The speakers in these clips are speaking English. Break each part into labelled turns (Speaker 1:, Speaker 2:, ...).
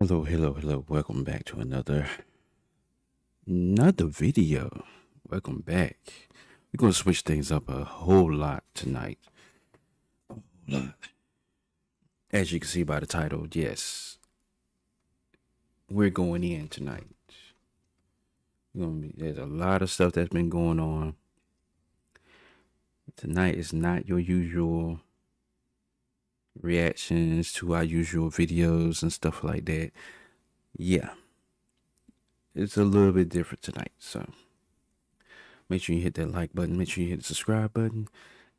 Speaker 1: Hello, hello, hello. Welcome back to another video. Welcome back. We're gonna switch things up a whole lot tonight. A whole lot. As you can see by the title, yes, we're going in tonight. There's a lot of stuff that's been going on. Tonight is not your usual reactions to our usual videos and stuff like that. Yeah, it's a little bit different tonight. So make sure you hit that like button. Make sure you hit the subscribe button.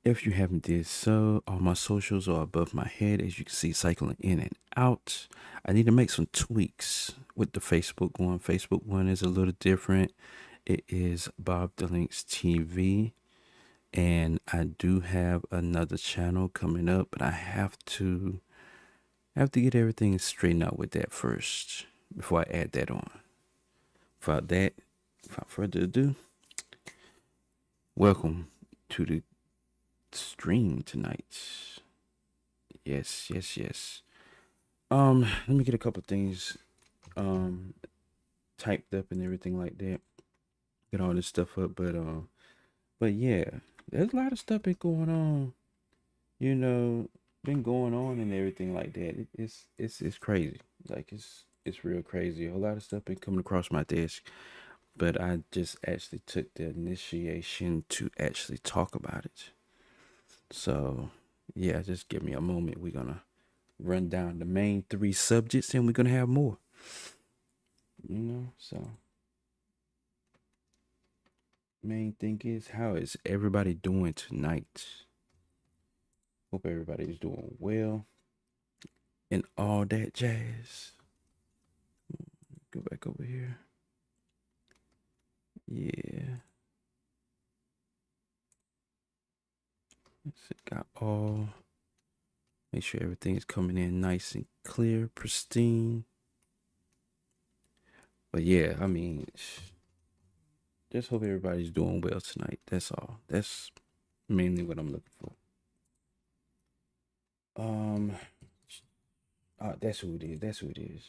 Speaker 1: If you haven't did so, all my socials are above my head, as you can see, cycling in and out. I need to make some tweaks with the Facebook one. Facebook one is a little different. It is BobTheLynx TV. And I do have another channel coming up, but I have to get everything straightened out with that first before I add that on. Without further ado, welcome to the stream tonight. Yes. Let me get a couple things typed up and everything like that. Get all this stuff up, but yeah, there's a lot of stuff been going on. You know, been going on and everything like that. It's crazy. Like it's real crazy. A whole lot of stuff been coming across my desk, but I just actually took the initiation to actually talk about it. So yeah, just give me a moment. We're gonna run down the main three subjects, and we're gonna have more. So main thing is, how is everybody doing tonight? Hope everybody's doing well and all that jazz. Go back over here. Yeah. Let's see, got all. Make sure everything is coming in nice and clear, pristine. But yeah, I mean, just hope everybody's doing well tonight. That's all. That's mainly what I'm looking for. Um, that's who it is. That's who it is.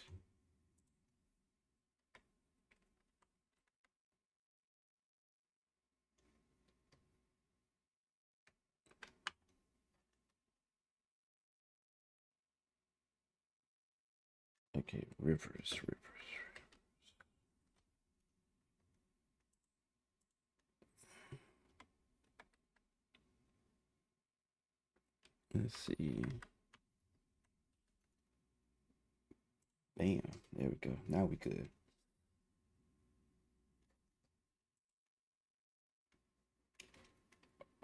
Speaker 1: Okay, Rivers. Let's see. Bam. There we go. Now we good.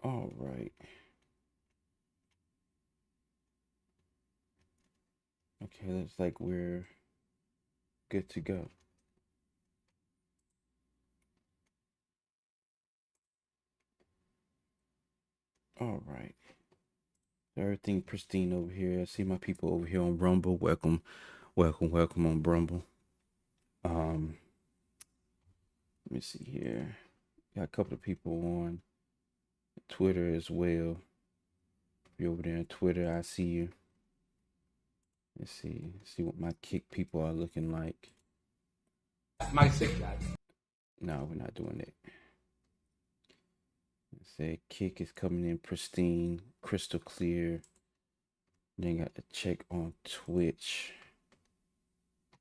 Speaker 1: All right. Okay, looks like we're good to go. All right. Everything pristine over here. I see my people over here on Rumble. Welcome on Rumble. Um, Let me see here. Got a couple of people on Twitter as well. If you're over there on Twitter, I see you. Let's see what my kick people are looking like.
Speaker 2: My sick guy.
Speaker 1: No, we're not doing that. Let's say kick is coming in pristine, crystal clear. Then got to check on Twitch.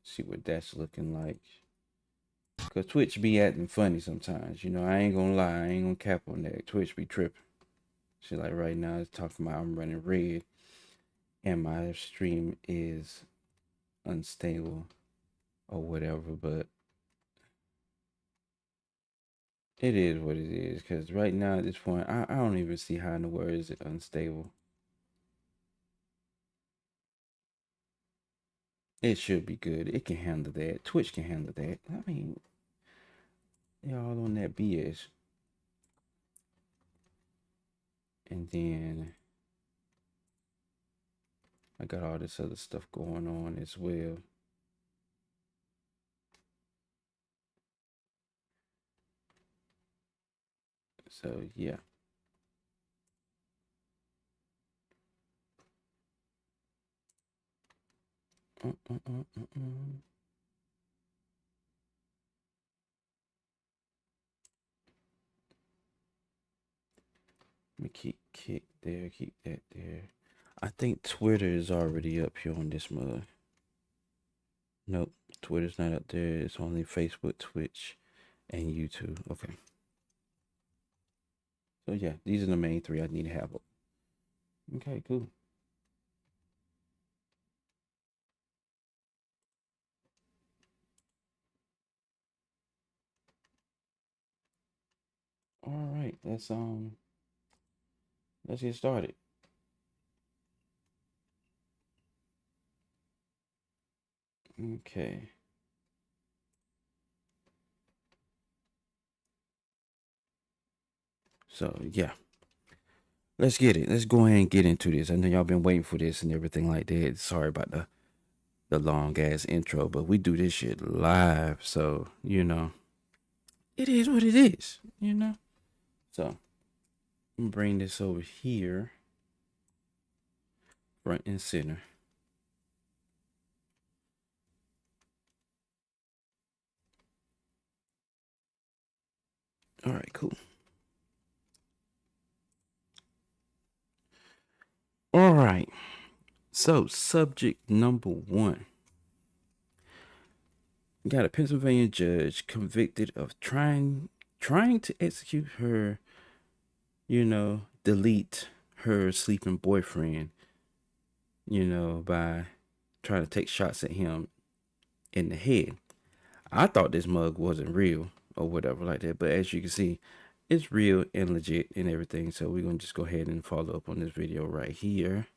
Speaker 1: See what that's looking like. Cause Twitch be acting funny sometimes. I ain't gonna lie. I ain't gonna cap on that. Twitch be tripping. See, like right now, it's talking about I'm running red, and my stream is unstable or whatever. But it is what it is. Cause right now at this point, I don't even see how in the world is it unstable. It should be good. It can handle that. Twitch can handle that. I mean, y'all on that BS. And then I got all this other stuff going on as well. So yeah. Let me keep kick there, keep that there. I think Twitter is already up here on this mug. Nope, Twitter's not up there. It's only Facebook, Twitch, and YouTube. Okay. So yeah, these are the main three I need to have up. Okay, cool. All right, let's get started. Okay. So yeah, let's get it. Let's go ahead and get into this. I know y'all been waiting for this and everything like that. Sorry about the long ass intro, but we do this shit live, so it is what it is. So I'm gonna bring this over here, front and center. All right, cool. right. So, subject number 1. Got a Pennsylvania judge convicted of trying to execute her, delete her sleeping boyfriend, by trying to take shots at him in the head. I thought this mug wasn't real or whatever like that, but as you can see, it's real and legit and everything. So we're going to just go ahead and follow up on this video right here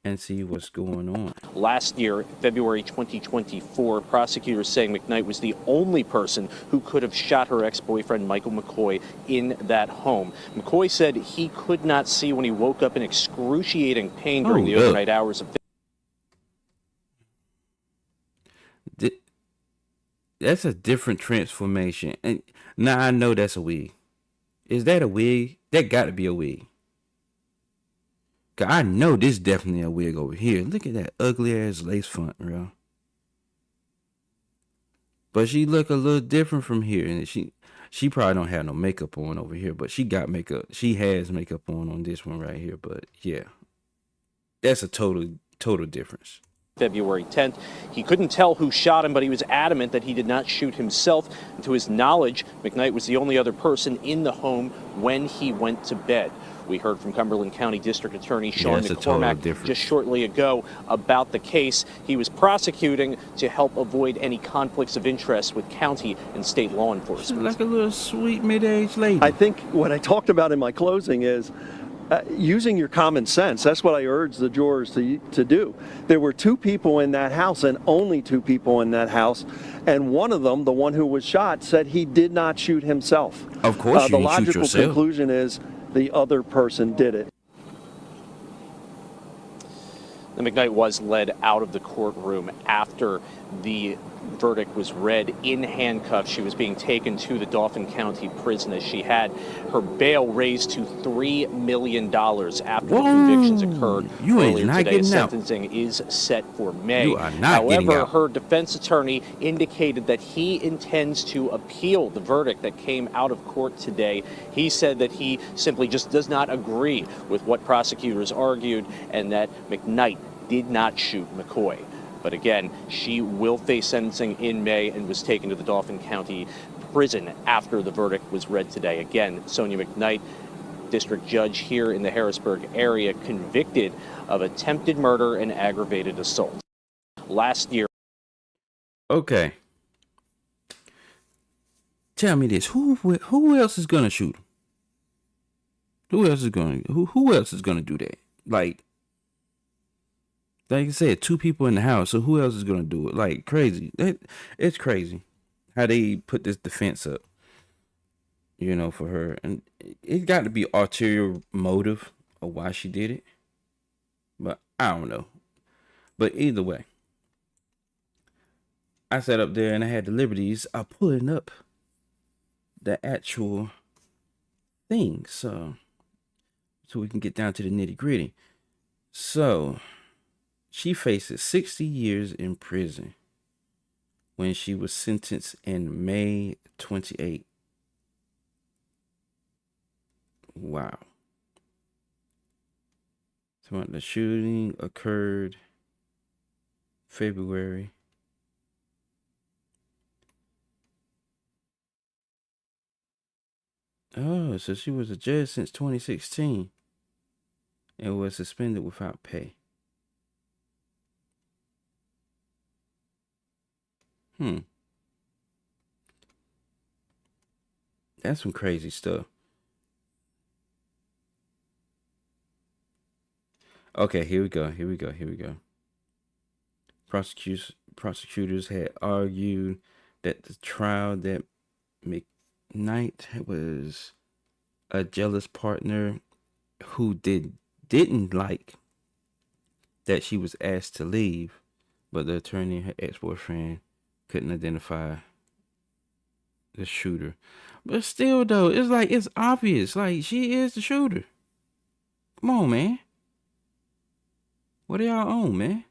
Speaker 1: and see what's going on.
Speaker 3: Last year, February 2024, prosecutors saying McKnight was the only person who could have shot her ex-boyfriend Michael McCoy in that home. McCoy said he could not see when he woke up in excruciating pain during the overnight hours of.
Speaker 1: That's a different transformation. And now I know that's a wig. Is that a wig? That got to be a wig. Cause I know this definitely a wig over here. Look at that ugly ass lace front, bro. But she look a little different from here, and she probably don't have no makeup on over here, but she got makeup. She has makeup on this one right here. But yeah, that's a total difference.
Speaker 3: February 10th. He couldn't tell who shot him, but he was adamant that he did not shoot himself. And to his knowledge, McKnight was the only other person in the home when he went to bed. We heard from Cumberland County District Attorney Sean McCormack just shortly ago about the case. He was prosecuting to help avoid any conflicts of interest with county and state law enforcement.
Speaker 1: She's like a little sweet mid-aged lady.
Speaker 4: I think what I talked about in my closing is using your common sense. That's what I urge the jurors to do. There were 2 people in that house, and only 2 people in that house, and one of them, the one who was shot, said he did not shoot himself.
Speaker 1: Of course you
Speaker 4: the
Speaker 1: didn't shoot
Speaker 4: logical
Speaker 1: yourself.
Speaker 4: conclusion is the other person did it.
Speaker 3: The McKnight was led out of the courtroom after the verdict was read in handcuffs. She was being taken to the Dauphin County prison as she had her bail raised to $3 million after the convictions occurred earlier today. Sentencing is set for May. However, her defense attorney indicated that he intends to appeal the verdict that came out of court today. He said that he simply just does not agree with what prosecutors argued and that McKnight did not shoot McCoy. But again, she will face sentencing in May and was taken to the Dauphin County prison after the verdict was read today. Again, Sonia McKnight, district judge here in the Harrisburg area, convicted of attempted murder and aggravated assault. Last year.
Speaker 1: Okay. Tell me this: who else is gonna shoot him? Who else is gonna do that? Like I said, 2 people in the house, so who else is gonna do it? Like, crazy. It's crazy how they put this defense up, for her, and it got to be ulterior motive of why she did it. But I don't know. But either way, I sat up there and I had the liberties of pulling up the actual thing, so we can get down to the nitty gritty. So she faces 60 years in prison when she was sentenced in May 28. Wow. So the shooting occurred February. Oh, so she was a judge since 2016 and was suspended without pay. That's some crazy stuff. Okay, here we go. Prosecutors had argued that the trial that McKnight was a jealous partner who didn't like that she was asked to leave, but the attorney, her ex-boyfriend, couldn't identify the shooter. But still, though, it's obvious. Like, she is the shooter. Come on, man. What are y'all on, man?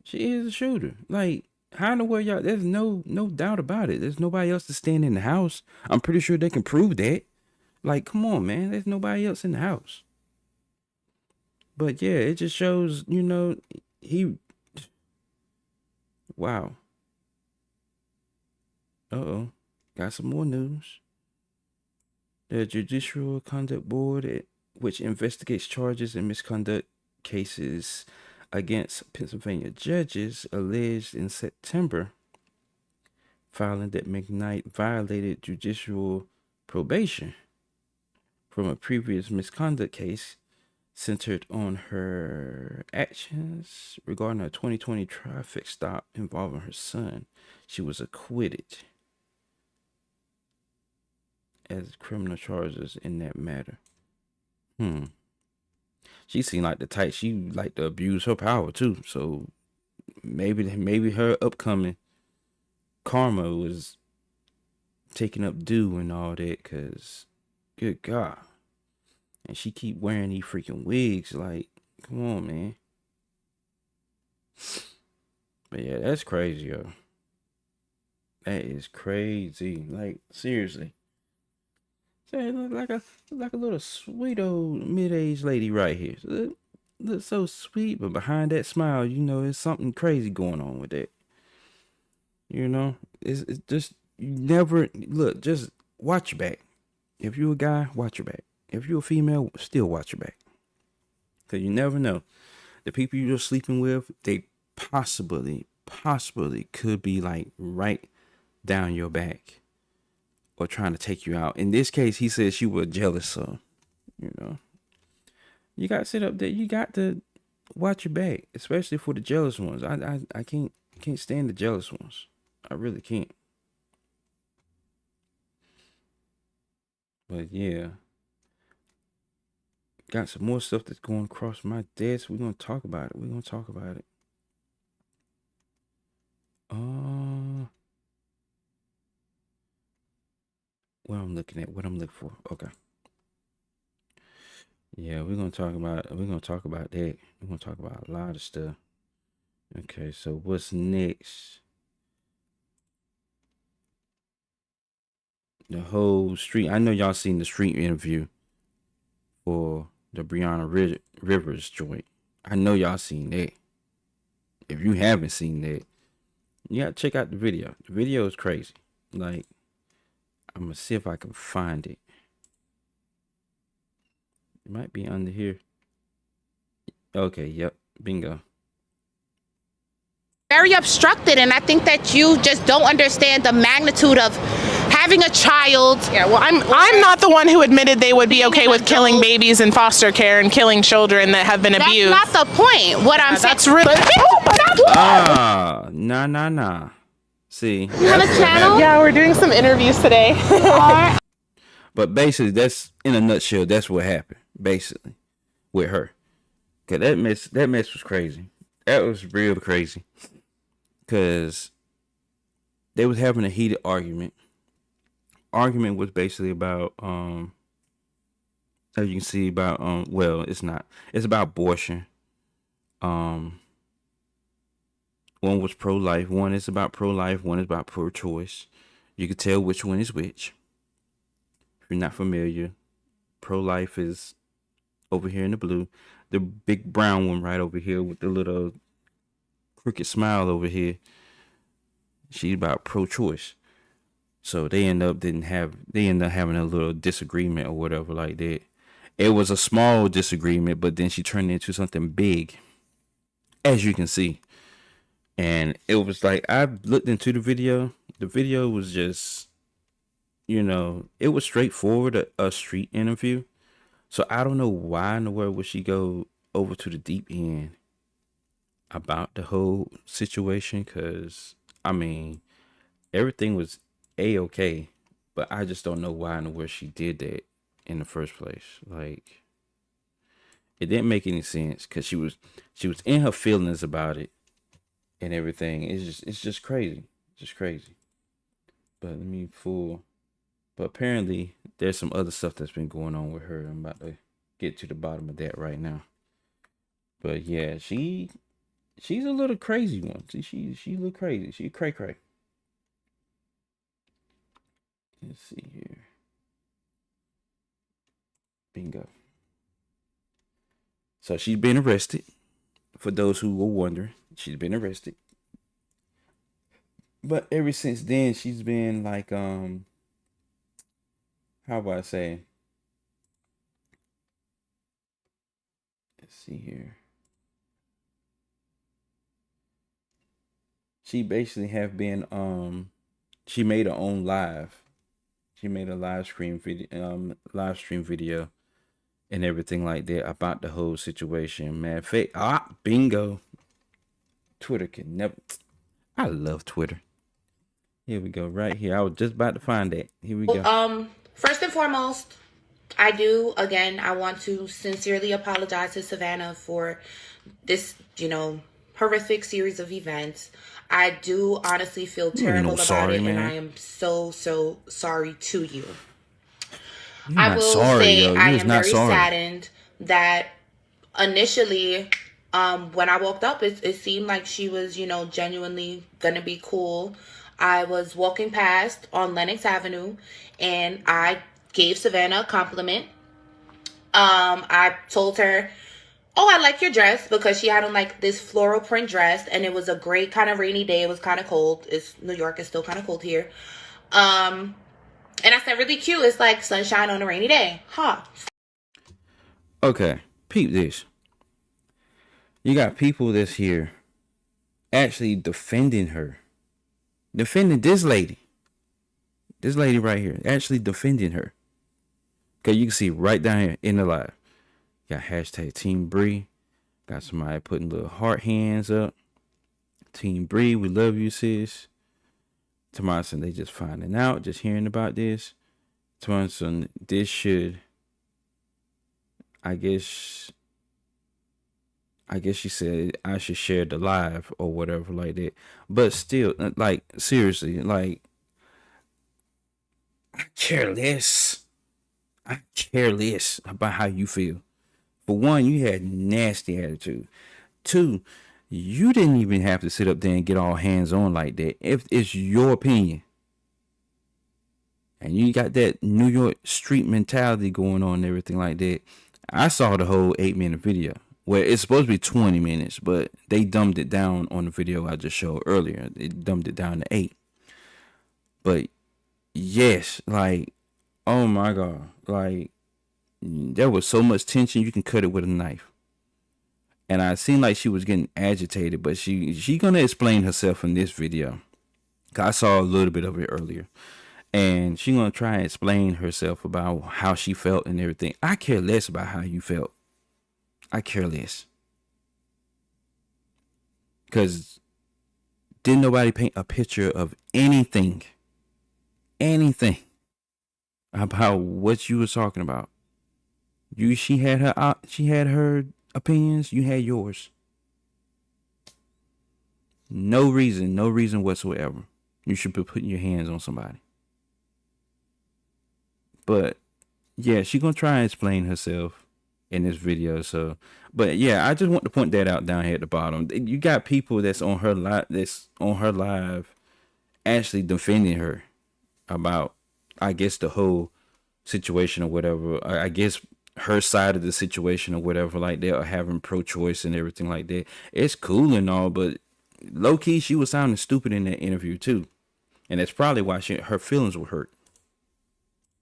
Speaker 1: She is the shooter. Like, how in the world y'all? There's no doubt about it. There's nobody else to stand in the house. I'm pretty sure they can prove that. Like, come on, man. There's nobody else in the house. But yeah, it just shows, he. Wow. Uh-oh. Got some more news. The Judicial Conduct Board, which investigates charges and misconduct cases against Pennsylvania judges, alleged in September, filing that McKnight violated judicial probation from a previous misconduct case centered on her actions regarding a 2020 traffic stop involving her son. She was acquitted as criminal charges in that matter. She seemed like the type, she liked to abuse her power too. So maybe her upcoming karma was taking up due and all that, cause good God. And she keep wearing these freaking wigs, like, come on, man. But yeah, that's crazy, yo. That is crazy. Like, seriously. Say, look like a little sweet old mid-aged lady right here. Look so sweet, but behind that smile, there's something crazy going on with that. It's just, you never look. Just watch your back. If you're a guy, watch your back. If you're a female, still watch your back. Cause you never know. The people you're sleeping with, they possibly could be like right down your back or trying to take you out. In this case, he said she was jealous, so you got to sit up there. You got to watch your back, especially for the jealous ones. I can't stand the jealous ones. I really can't. But yeah, got some more stuff that's going across my desk. We're gonna talk about it. What I'm looking for. Okay. Yeah, we're gonna talk about that. We're gonna talk about a lot of stuff. Okay, so what's next? The whole street. I know y'all seen the street interview for the Brianna Rivers joint. I know y'all seen that. If you haven't seen that, you gotta check out the video. The video is crazy. Like, I'm gonna see if I can find it. It might be under here. Okay, yep, bingo.
Speaker 5: Very obstructed, and I think that you just don't understand the magnitude of having a child.
Speaker 6: Yeah, well, I'm not the one who admitted they would be okay with killing babies in foster care and killing children that have been abused.
Speaker 5: That's not the point. What I'm saying.
Speaker 6: That's really.
Speaker 1: Nah. See.
Speaker 5: You have a channel?
Speaker 6: Yeah, we're doing some interviews today.
Speaker 1: But basically, that's in a nutshell. That's what happened, basically, with her. Cause that mess was crazy. That was real crazy. Cause they was having a heated argument. Argument was basically about as you can see about well, it's not. It's about abortion. One was pro-life. One is about pro-life. One is about pro-choice. You can tell which one is which. If you're not familiar, pro-life is over here in the blue. The big brown one right over here with the little crooked smile over here. She's about pro-choice. So they end up having a little disagreement or whatever like that. It was a small disagreement, but then she turned it into something big, as you can see. And it was like, I looked into the video. The video was just, it was straightforward, a street interview. So I don't know why in the world would she go over to the deep end about the whole situation. Because, everything was A-okay. But I just don't know why in the world she did that in the first place. Like, it didn't make any sense because she was in her feelings about it and everything. It's just crazy. Just crazy. But But apparently there's some other stuff that's been going on with her. I'm about to get to the bottom of that right now. But yeah, she's a little crazy one. She a little crazy. She cray. Let's see here. Bingo. So she's been arrested. For those who were wondering, she's been arrested. But ever since then, she's been like, how would I say? Let's see here. She basically have been, she made her own live. She made a live stream video, and everything like that about the whole situation. Man, bingo. Twitter can never. I love Twitter. Here we go, right here. I was just about to find that. Here we go.
Speaker 5: First and foremost, I want to sincerely apologize to Savannah for this, horrific series of events. I do honestly feel terrible about it, man. And I am so sorry to you. I will say I am very saddened that initially, when I woke up, it seemed like she was, genuinely gonna be cool. I was walking past on Lenox Avenue, and I gave Savannah a compliment. I told her, "Oh, I like your dress," because she had on like this floral print dress, and it was a great kind of rainy day. It was kind of cold. New York is still kind of cold here. And I said, "Really cute. It's like sunshine on a rainy day." Huh.
Speaker 1: Okay, peep this. You got people that's here actually defending her. Defending this lady. This lady right here. Actually defending her. Okay, you can see right down here in the live. Got hashtag Team Bree. Got somebody putting little heart hands up. Team Bree, we love you, sis. Tomorrow, they just finding out, just hearing about this. Tomorrow, this should, I guess she said I should share the live or whatever like that. But still, like, seriously, like, I care less. I care less about how you feel. For one, you had nasty attitude. Two, you didn't even have to sit up there and get all hands on like that. If it's your opinion. And you got that New York street mentality going on and everything like that. I saw the whole 8-minute video. Well, it's supposed to be 20 minutes, but they dumbed it down on the video I just showed earlier. They dumbed it down to 8. But yes, like, oh my God. Like, there was so much tension, you can cut it with a knife. And I seemed like she was getting agitated, but she gonna explain herself in this video. I saw a little bit of it earlier. And she gonna try and explain herself about how she felt and everything. I care less about how you felt. I care less. Because didn't nobody paint a picture of anything about what you was talking about. She had her opinions, you had yours. No reason whatsoever. You should be putting your hands on somebody. But yeah, she gonna try and explain herself in this video. So, but yeah, I just want to point that out down here at the bottom. You got people that's on her live, actually defending her about, I guess, the whole situation or whatever. I guess her side of the situation or whatever like that, or having pro-choice and everything like that. It's cool and all, but low key she was sounding stupid in that interview too, and that's probably why her feelings were hurt.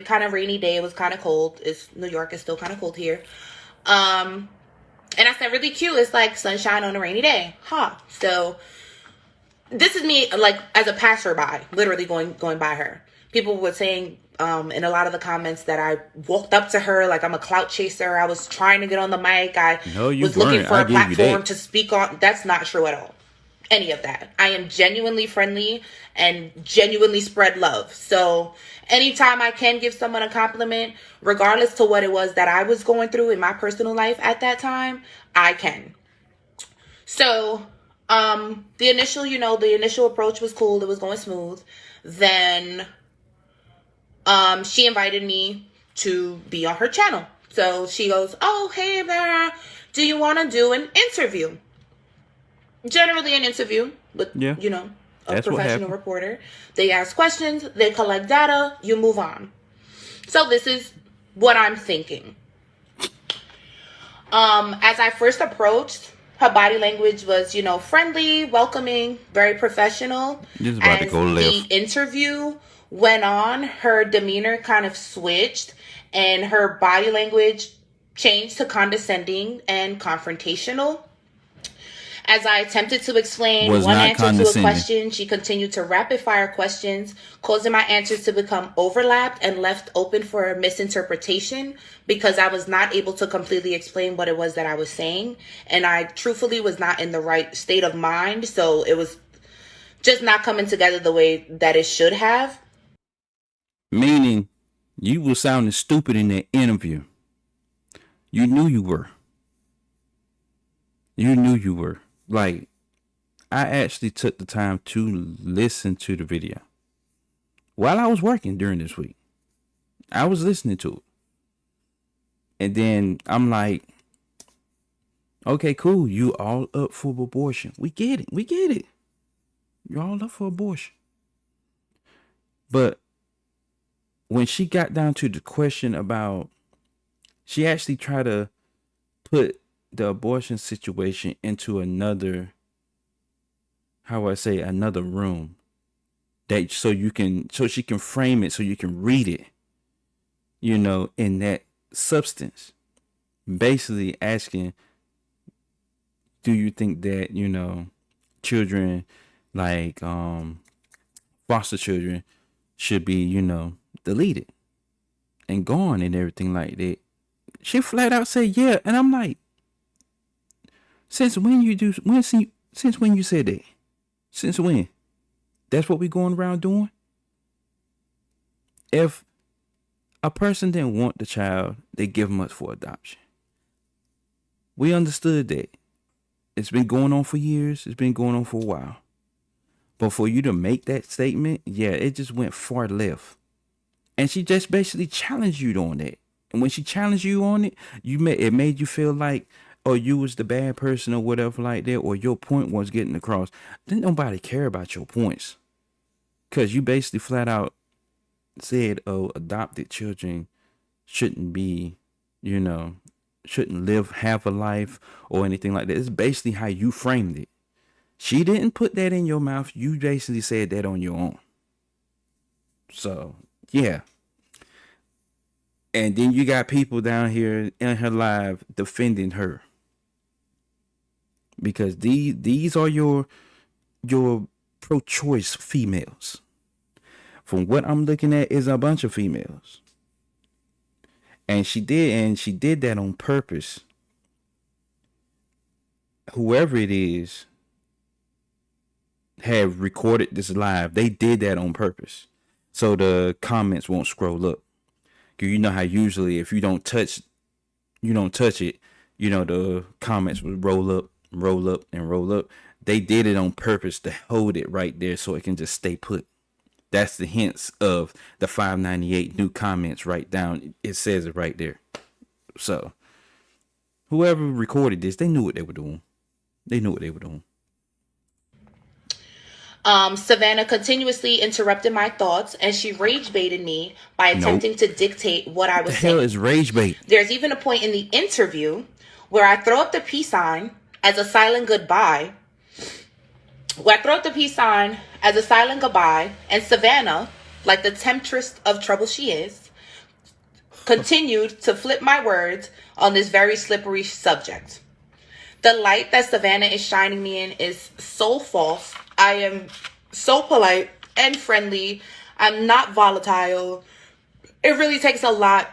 Speaker 5: Kind of rainy day. It was kind of cold. New York is still kind of cold here. And I said, "Really cute. It's like sunshine on a rainy day." Huh. So this is me, like, as a passerby, literally going by her. People were saying in a lot of the comments that I walked up to her like I'm a clout chaser. I was trying to get on the mic. I was looking for a platform to speak on. That's not true at all. Any of that. I am genuinely friendly and genuinely spread love. So anytime I can give someone a compliment, regardless to what it was that I was going through in my personal life at that time, I can. So the initial approach was cool. It was going smooth. Then she invited me to be on her channel. So she goes, "Oh, hey there, do you want to do an interview?" Generally an interview with, a professional reporter. They ask questions, they collect data, you move on. So this is what I'm thinking. As I first approached, her body language was, friendly, welcoming, very professional.
Speaker 1: This is about to
Speaker 5: As
Speaker 1: go
Speaker 5: the
Speaker 1: left.
Speaker 5: interview went on, her demeanor kind of switched and her body language changed to condescending and confrontational. As I attempted to explain
Speaker 1: Was
Speaker 5: one
Speaker 1: not
Speaker 5: answer to a
Speaker 1: condescending.
Speaker 5: question, she continued to rapid fire questions, causing my answers to become overlapped and left open for misinterpretation because I was not able to completely explain what it was that I was saying. And I truthfully was not in the right state of mind. So it was just not coming together the way that it should have.
Speaker 1: Meaning, you were sounding stupid in that interview. You knew you were. You knew you were. Like, I actually took the time to listen to the video while I was working during this week. I was listening to it. And then I'm like, okay, cool. You all up for abortion. We get it. We get it. You're all up for abortion. But when she got down to the question about, she actually tried to put the abortion situation into another, how would I say, another room, that so she can frame it, so you can read it, in that substance. Basically asking, do you think that, children like foster children should be, deleted and gone and everything like that? She flat out said yeah, and I'm like, since when you said that? Since when? That's what we going around doing? If a person didn't want the child, they give them up for adoption. We understood that. It's been going on for years. It's been going on for a while. But for you to make that statement, yeah, it just went far left. And she just basically challenged you on that. And when she challenged you on it, it made you feel like, or you was the bad person or whatever like that, or your point was getting across. Didn't nobody care about your points. Because you basically flat out said, adopted children shouldn't be, shouldn't live half a life or anything like that. It's basically how you framed it. She didn't put that in your mouth. You basically said that on your own. So, yeah. And then you got people down here in her live defending her. Because these are your pro-choice females. From what I'm looking at is a bunch of females. And she did that on purpose. Whoever it is have recorded this live. They did that on purpose. So the comments won't scroll up. You know how usually if you don't touch it, the comments would roll up, and roll up. They did it on purpose to hold it right there so it can just stay put. That's the hints of the 598 new comments right down. It says it right there. So whoever recorded this, they knew what they were doing.
Speaker 5: Savannah continuously interrupted my thoughts, and she rage baited me by attempting to dictate what I was saying.
Speaker 1: What the hell is rage bait?
Speaker 5: There's even a point in the interview where I throw up the peace sign as a silent goodbye. And Savannah, like the temptress of trouble she is, continued to flip my words on this very slippery subject. The light that Savannah is shining me in is so false. I am so polite and friendly. I'm not volatile. It really takes a lot,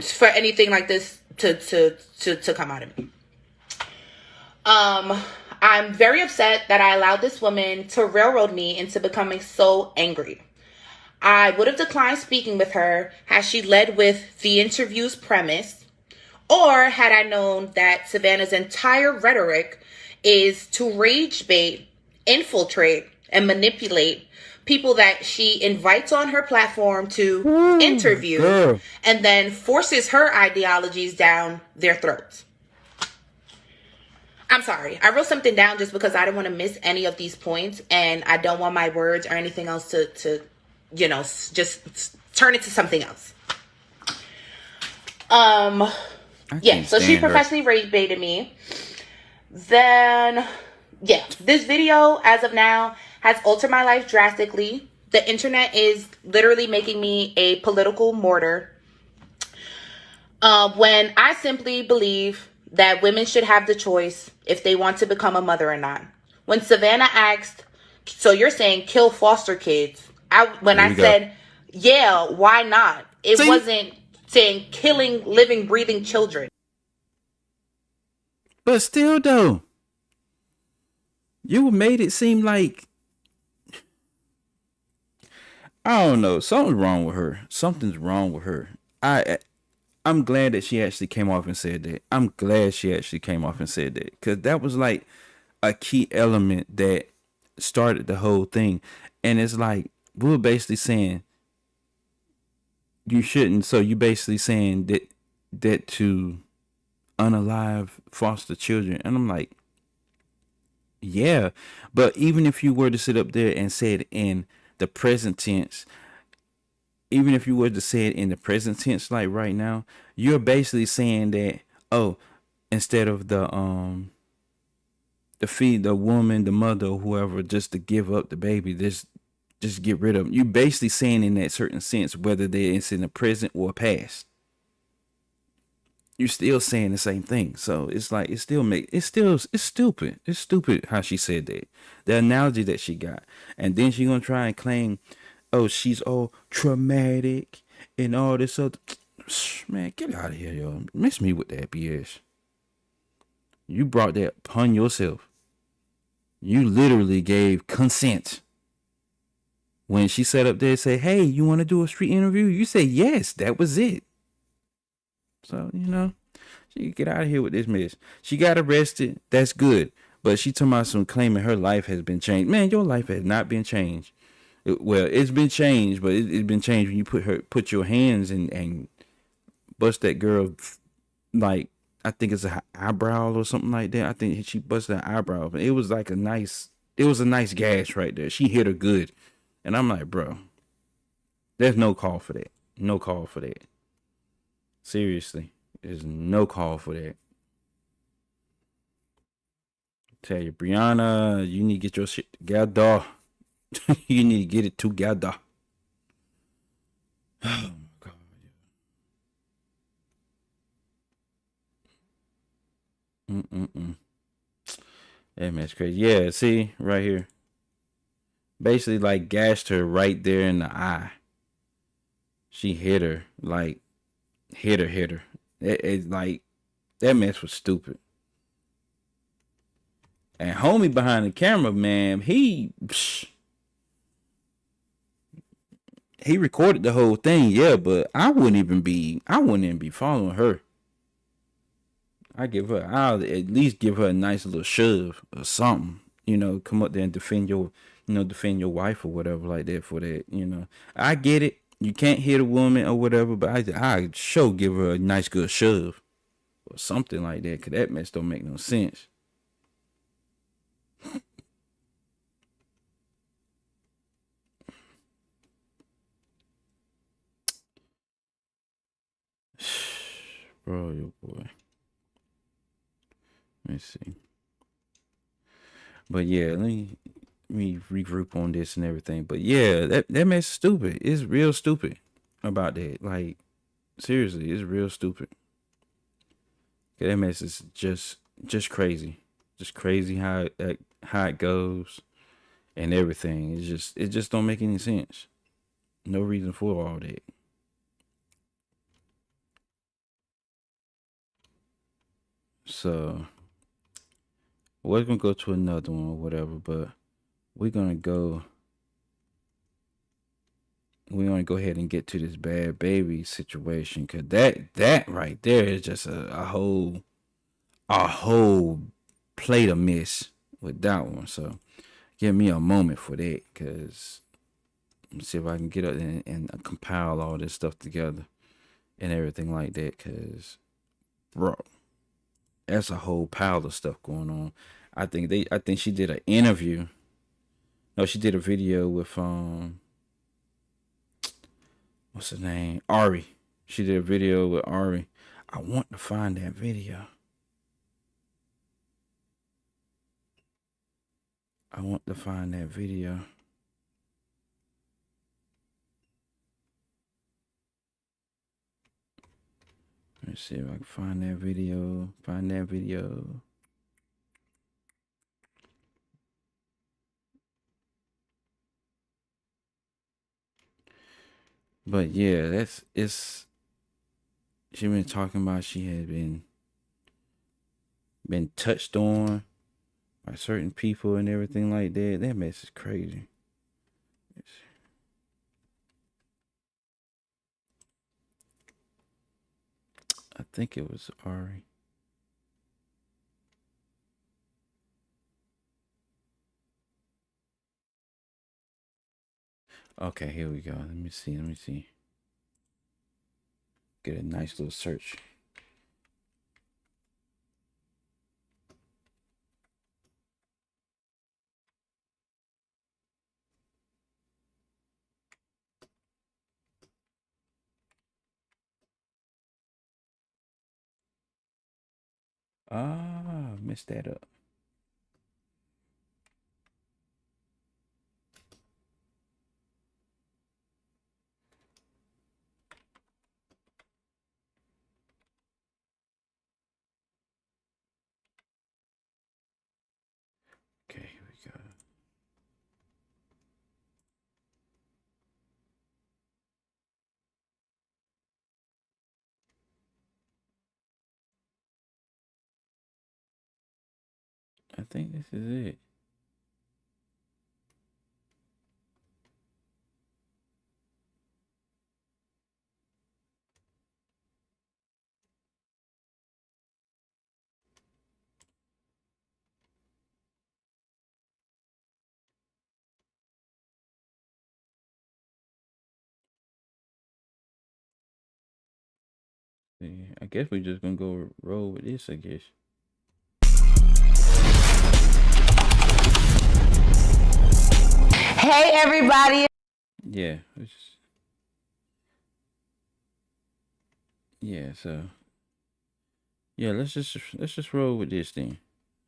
Speaker 5: for anything like this to come out of me. I'm very upset that I allowed this woman to railroad me into becoming so angry. I would have declined speaking with her had she led with the interview's premise, or had I known that Savannah's entire rhetoric is to rage bait, infiltrate, and manipulate people that she invites on her platform to interview, and then forces her ideologies down their throats. I'm sorry. I wrote something down just because I didn't want to miss any of these points, and I don't want my words or anything else to just turn it to something else.
Speaker 1: I
Speaker 5: Yeah,
Speaker 1: can't
Speaker 5: so she
Speaker 1: stand her.
Speaker 5: professionally rape baited me. Then, yeah, this video as of now has altered my life drastically. The internet is literally making me a political martyr. When I simply believe that women should have the choice if they want to become a mother or not. When Savannah asked, so you're saying kill foster kids? When
Speaker 1: Here
Speaker 5: I
Speaker 1: we go.
Speaker 5: said, yeah, why not? It
Speaker 1: See?
Speaker 5: wasn't saying killing living, breathing children.
Speaker 1: But still, though, you made it seem like, I don't know, something's wrong with her. Something's wrong with her. I'm glad that she actually came off and said that. I'm glad she actually came off and said that, because that was like a key element that started the whole thing. And it's like, we were basically saying you shouldn't. So you basically saying that to unalive foster children. And I'm like, yeah. But even if you were to sit up there and say it in the present tense, even if you were to say it in the present tense, like right now, you're basically saying that, oh, instead of the feed the woman, the mother, or whoever, just to give up the baby, just get rid of them. You're basically saying in that certain sense, whether it's in the present or past, you're still saying the same thing. So it's like, it's stupid. It's stupid how she said that. The analogy that she got. And then she gonna try and claim, oh, she's all traumatic and all this other. Man, get out of here, yo. Miss me with that BS. You brought that upon yourself. You literally gave consent. When she sat up there and said, hey, you want to do a street interview? You say yes. That was it. So, she get out of here with this mess. She got arrested. That's good. But she talking about some claiming her life has been changed. Man, your life has not been changed. It's been changed, but it's been changed when you put your hands and bust that girl, like, I think it's an eyebrow or something like that. I think she busted her eyebrow. But it was a nice gash right there. She hit her good. And I'm like, bro, there's no call for that. No call for that. Seriously, there's no call for that. Tell you, Brianna, you need to get your shit together. You need to get it together. Oh my God. That man's crazy. Yeah, see, right here. Basically, like, gashed her right there in the eye. She hit her. Like, hit her. It's like, that mess was stupid. And homie behind the camera, man, he recorded the whole thing, yeah, but I wouldn't even be following her. I'll at least give her a nice little shove or something. Come up there and defend your wife or whatever like that for that. I get it. You can't hit a woman or whatever, but I sure give her a nice good shove or something like that, because that mess don't make no sense. Bro, your boy. Let's see. But yeah, let me regroup on this and everything. But yeah, that mess is stupid. It's real stupid about that. Like, seriously, it's real stupid. That mess is just crazy. Just crazy how it goes and everything. It just don't make any sense. No reason for all that. So we're gonna go to another one or whatever, but we're gonna go ahead and get to this Bhad Bhabie situation, because that right there is just a whole plate of miss with that one. So give me a moment for that, because let's see if I can get up and compile all this stuff together and everything like that, because bro, that's a whole pile of stuff going on. I think she did an interview. No, she did a video with what's her name? Ari. She did a video with Ari. I want to find that video. I want to find that video. Let's see if I can find that video. Find that video. But yeah, it's she been talking about she had been touched on by certain people and everything like that. That mess is crazy. I think it was Ari. Okay, here we go. Let me see. Get a nice little search. Messed that up. Okay, here we go. I think this is it. Yeah, I guess we're just gonna go roll with this, I guess.
Speaker 7: Hey everybody.
Speaker 1: Yeah, yeah, so yeah, let's just roll with this thing.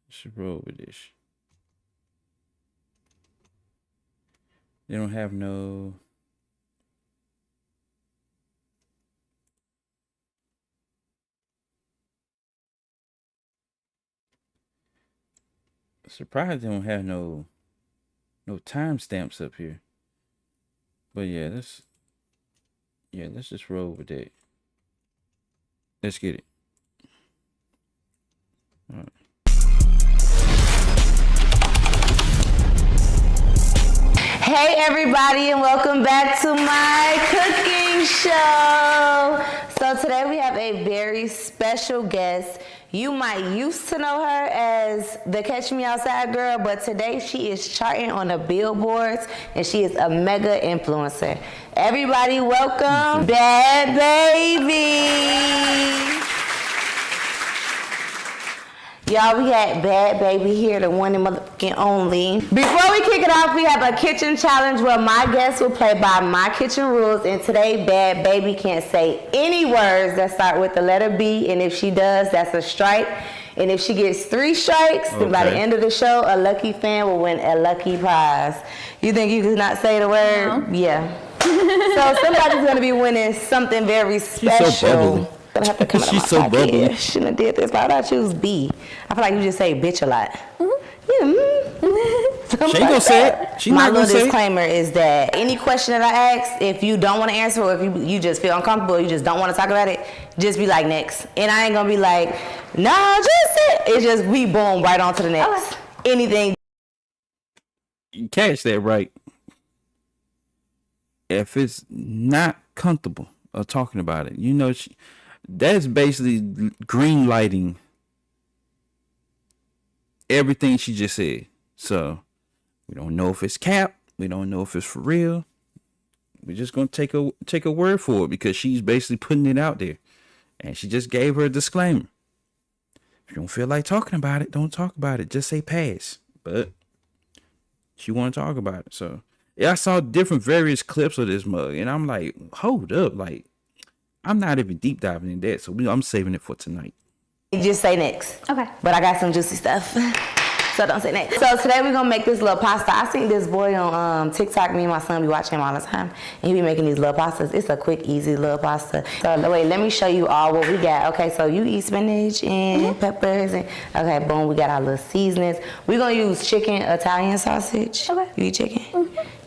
Speaker 1: Let's just roll with this. They don't have no surprised they don't have no timestamps up here. But yeah, let's just roll with that. Let's get it. All right.
Speaker 7: Hey everybody and welcome back to my cooking show. So today we have a very special guest. You might used to know her as the Catch Me Outside girl, but today she is charting on the billboards and she is a mega influencer. Everybody welcome Bhad Bhabie. Y'all, we got Bhad Bhabie here, the one and motherfucking only. Before we kick it off, we have a kitchen challenge where my guests will play by my kitchen rules. And today, Bhad Bhabie can't say any words that start with the letter B. And if she does, that's a strike. And if she gets 3 strikes, then by the end of the show, a lucky fan will win a lucky prize. You think you could not say the word? No. Yeah. So somebody's going to be winning something very special.
Speaker 1: She's so bubbly.
Speaker 7: Gonna have to come
Speaker 1: She's so bubbly.
Speaker 7: Shouldn't have did this. Why would I choose B? I feel like you just say bitch a lot. Yeah.
Speaker 1: She ain't gonna say it. She
Speaker 7: My
Speaker 1: not gonna
Speaker 7: little
Speaker 1: say it.
Speaker 7: disclaimer is that any question that I ask, if you don't want to answer or if you just feel uncomfortable, you just don't want to talk about it, just be like next. And I ain't gonna be like, nah, just it. It's just we boom right on to the next. Anything.
Speaker 1: You catch that right. If it's not comfortable or talking about it, you know, that's basically green lighting everything she just said. So we don't know if it's cap. We don't know if it's for real. We're just gonna take a word for it because she's basically putting it out there, and she just gave her a disclaimer. If you don't feel like talking about it, don't talk about it. Just say pass. But she want to talk about it. So yeah, I saw different various clips of this mug, and I'm like, hold up, like I'm not even deep diving in that, so I'm saving it for tonight.
Speaker 7: You just say next.
Speaker 8: Okay.
Speaker 7: But I got some juicy stuff. So don't say next. So today we're gonna make this little pasta. I seen this boy on TikTok. Me and my son be watching him all the time. And he be making these little pastas. It's a quick, easy little pasta. So wait, let me show you all what we got. Okay, so you eat spinach and peppers. And okay, boom, we got our little seasonings. We're gonna use chicken Italian sausage.
Speaker 8: Okay.
Speaker 7: You eat chicken?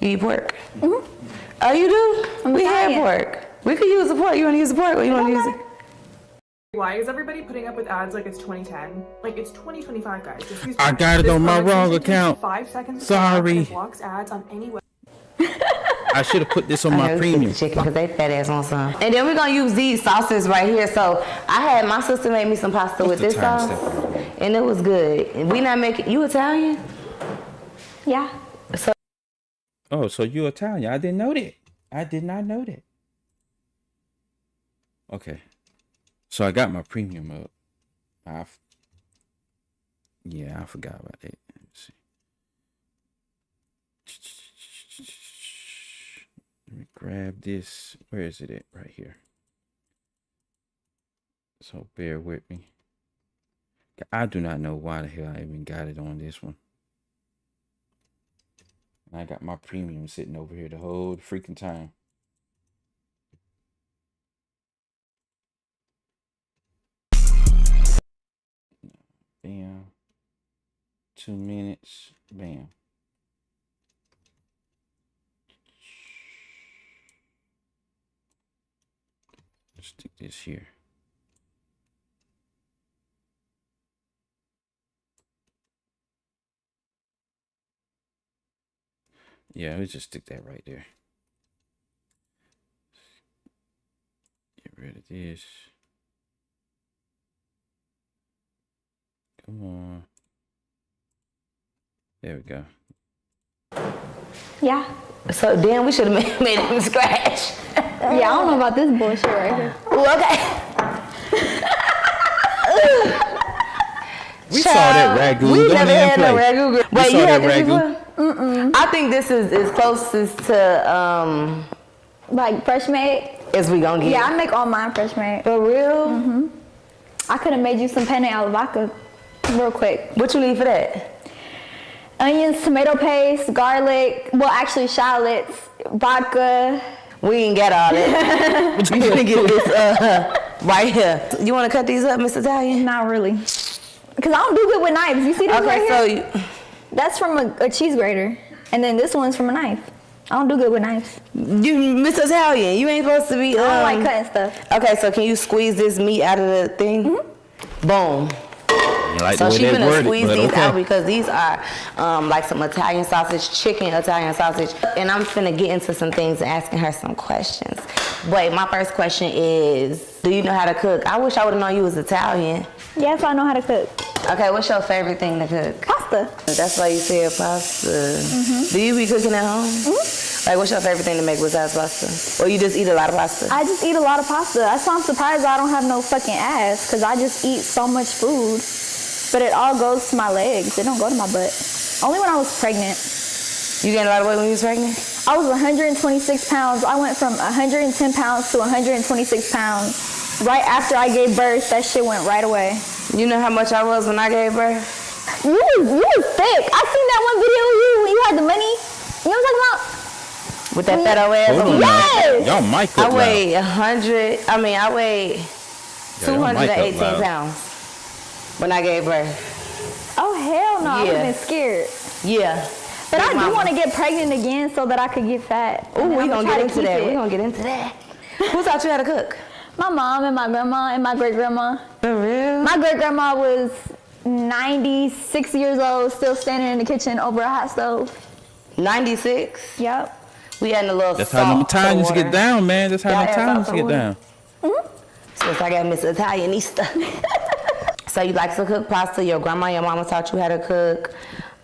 Speaker 7: You eat pork? Oh, you do? We
Speaker 8: Italian.
Speaker 7: have pork. We could use the pork. You wanna use the pork or you wanna use it?
Speaker 9: Why is everybody putting up with ads like it's 2010? Like it's 2025, guys. Just use
Speaker 1: I got it
Speaker 9: this
Speaker 1: on my
Speaker 9: product
Speaker 1: wrong
Speaker 9: usually takes
Speaker 1: account.
Speaker 9: 5 seconds.
Speaker 1: Sorry.
Speaker 9: It blocks ads on any web.
Speaker 1: I should have put this on my
Speaker 7: Okay, let's get
Speaker 1: premium.
Speaker 7: the chicken because they fat ass on some. And then we're gonna use these sauces right here. So I had my sister made me some pasta with
Speaker 1: the
Speaker 7: this
Speaker 1: time
Speaker 7: sauce,
Speaker 1: step?
Speaker 7: and it was good. And we not making you Italian?
Speaker 8: Yeah.
Speaker 1: Oh, so you Italian? I didn't know that. I did not know that. Okay, so I got my premium up. I forgot about that. Let's see. Let me grab this. Where is it at? Right here. So bear with me. I do not know why the hell I even got it on this one. And I got my premium sitting over here the whole freaking time. Bam. 2 minutes. Bam. Stick this here. Yeah, let's just stick that right there. Get rid of this. Come on. There we go.
Speaker 8: Yeah.
Speaker 7: So then we should have made it from scratch.
Speaker 8: Yeah, I don't know about this bullshit right here.
Speaker 7: Ooh, okay.
Speaker 1: We saw that ragu.
Speaker 7: We
Speaker 1: Go
Speaker 7: never
Speaker 1: ahead
Speaker 7: had
Speaker 1: and
Speaker 7: no
Speaker 1: play.
Speaker 7: ragu.
Speaker 1: We
Speaker 7: Wait,
Speaker 1: saw
Speaker 7: you had
Speaker 1: that
Speaker 7: this
Speaker 1: ragu.
Speaker 7: before? I think this is closest to
Speaker 8: Like fresh made?
Speaker 7: as we gonna get.
Speaker 8: Yeah, I make all mine fresh made.
Speaker 7: For real?
Speaker 8: I could have made you some penne alla vodka real quick.
Speaker 7: What you need for that?
Speaker 8: Onions, tomato paste, garlic, well actually shallots, vodka.
Speaker 7: We ain't got all that. You need to get this right here. You want to cut these up, Mr. Italian?
Speaker 8: Not really. Because I don't do good with knives. You see this right
Speaker 7: Okay,
Speaker 8: here?
Speaker 7: so
Speaker 8: That's from a cheese grater. And then this one's from a knife. I don't do good with knives.
Speaker 7: you, Mr. Italian, you ain't supposed to be.
Speaker 8: I don't like cutting stuff.
Speaker 7: Okay, so can you squeeze this meat out of the thing? Boom.
Speaker 1: You like
Speaker 7: So
Speaker 1: the
Speaker 7: she
Speaker 1: way that
Speaker 7: gonna
Speaker 1: worded,
Speaker 7: squeeze
Speaker 1: but
Speaker 7: these
Speaker 1: okay.
Speaker 7: out because these are like some Italian sausage, chicken Italian sausage. And I'm finna get into some things and asking her some questions. Wait, my first question is, do you know how to cook? I wish I would've known you was Italian.
Speaker 8: Yes, I know how to cook.
Speaker 7: Okay, what's your favorite thing to cook?
Speaker 8: Pasta.
Speaker 7: That's why you said pasta. Do you be cooking at home? Like, what's your favorite thing to make besides pasta? Or you just eat a lot of pasta?
Speaker 8: I just eat a lot of pasta. That's why I'm surprised I don't have no fucking ass, because I just eat so much food. But it all goes to my legs. It don't go to my butt. Only when I was pregnant.
Speaker 7: You gained a lot of weight when you was pregnant?
Speaker 8: I was 126 pounds. I went from 110 pounds to 126 pounds. Right after I gave birth, that shit went right away.
Speaker 7: You know how much I was when I gave birth?
Speaker 8: You was thick. I seen that one video of you when you had the money. You know what I'm talking about?
Speaker 7: With that fat old ass?
Speaker 1: Hold on now.
Speaker 8: Yes!
Speaker 1: Y'all mic
Speaker 7: I
Speaker 1: up
Speaker 7: weighed
Speaker 1: loud.
Speaker 7: I weighed
Speaker 1: Yeah, y'all mic up
Speaker 7: 218
Speaker 1: loud.
Speaker 7: pounds when I gave birth.
Speaker 8: Oh, hell no. I would
Speaker 7: Yeah.
Speaker 8: have been scared.
Speaker 7: Yeah.
Speaker 8: But
Speaker 7: Big
Speaker 8: I do
Speaker 7: mama.
Speaker 8: want to get pregnant again so that I could get fat.
Speaker 7: Ooh,
Speaker 8: And
Speaker 7: we
Speaker 8: I'ma
Speaker 7: gonna
Speaker 8: try
Speaker 7: get
Speaker 8: to
Speaker 7: into
Speaker 8: keep
Speaker 7: that.
Speaker 8: it.
Speaker 7: We gonna get into that. Who taught you how to cook?
Speaker 8: My mom and my grandma and my great-grandma.
Speaker 7: For real?
Speaker 8: My great-grandma was 96 years old, still standing in the kitchen over a hot stove.
Speaker 7: 96?
Speaker 8: Yep.
Speaker 7: We had a little
Speaker 1: That's
Speaker 7: salt
Speaker 1: how them
Speaker 7: to
Speaker 1: Italians
Speaker 7: water.
Speaker 1: get down, man. That's how
Speaker 7: Y'all
Speaker 1: them
Speaker 7: add
Speaker 1: Italians
Speaker 7: salt to
Speaker 1: get
Speaker 7: water?
Speaker 1: down.
Speaker 7: Since I got Miss Italianista. So you like to cook pasta? Your grandma, your mama taught you how to cook.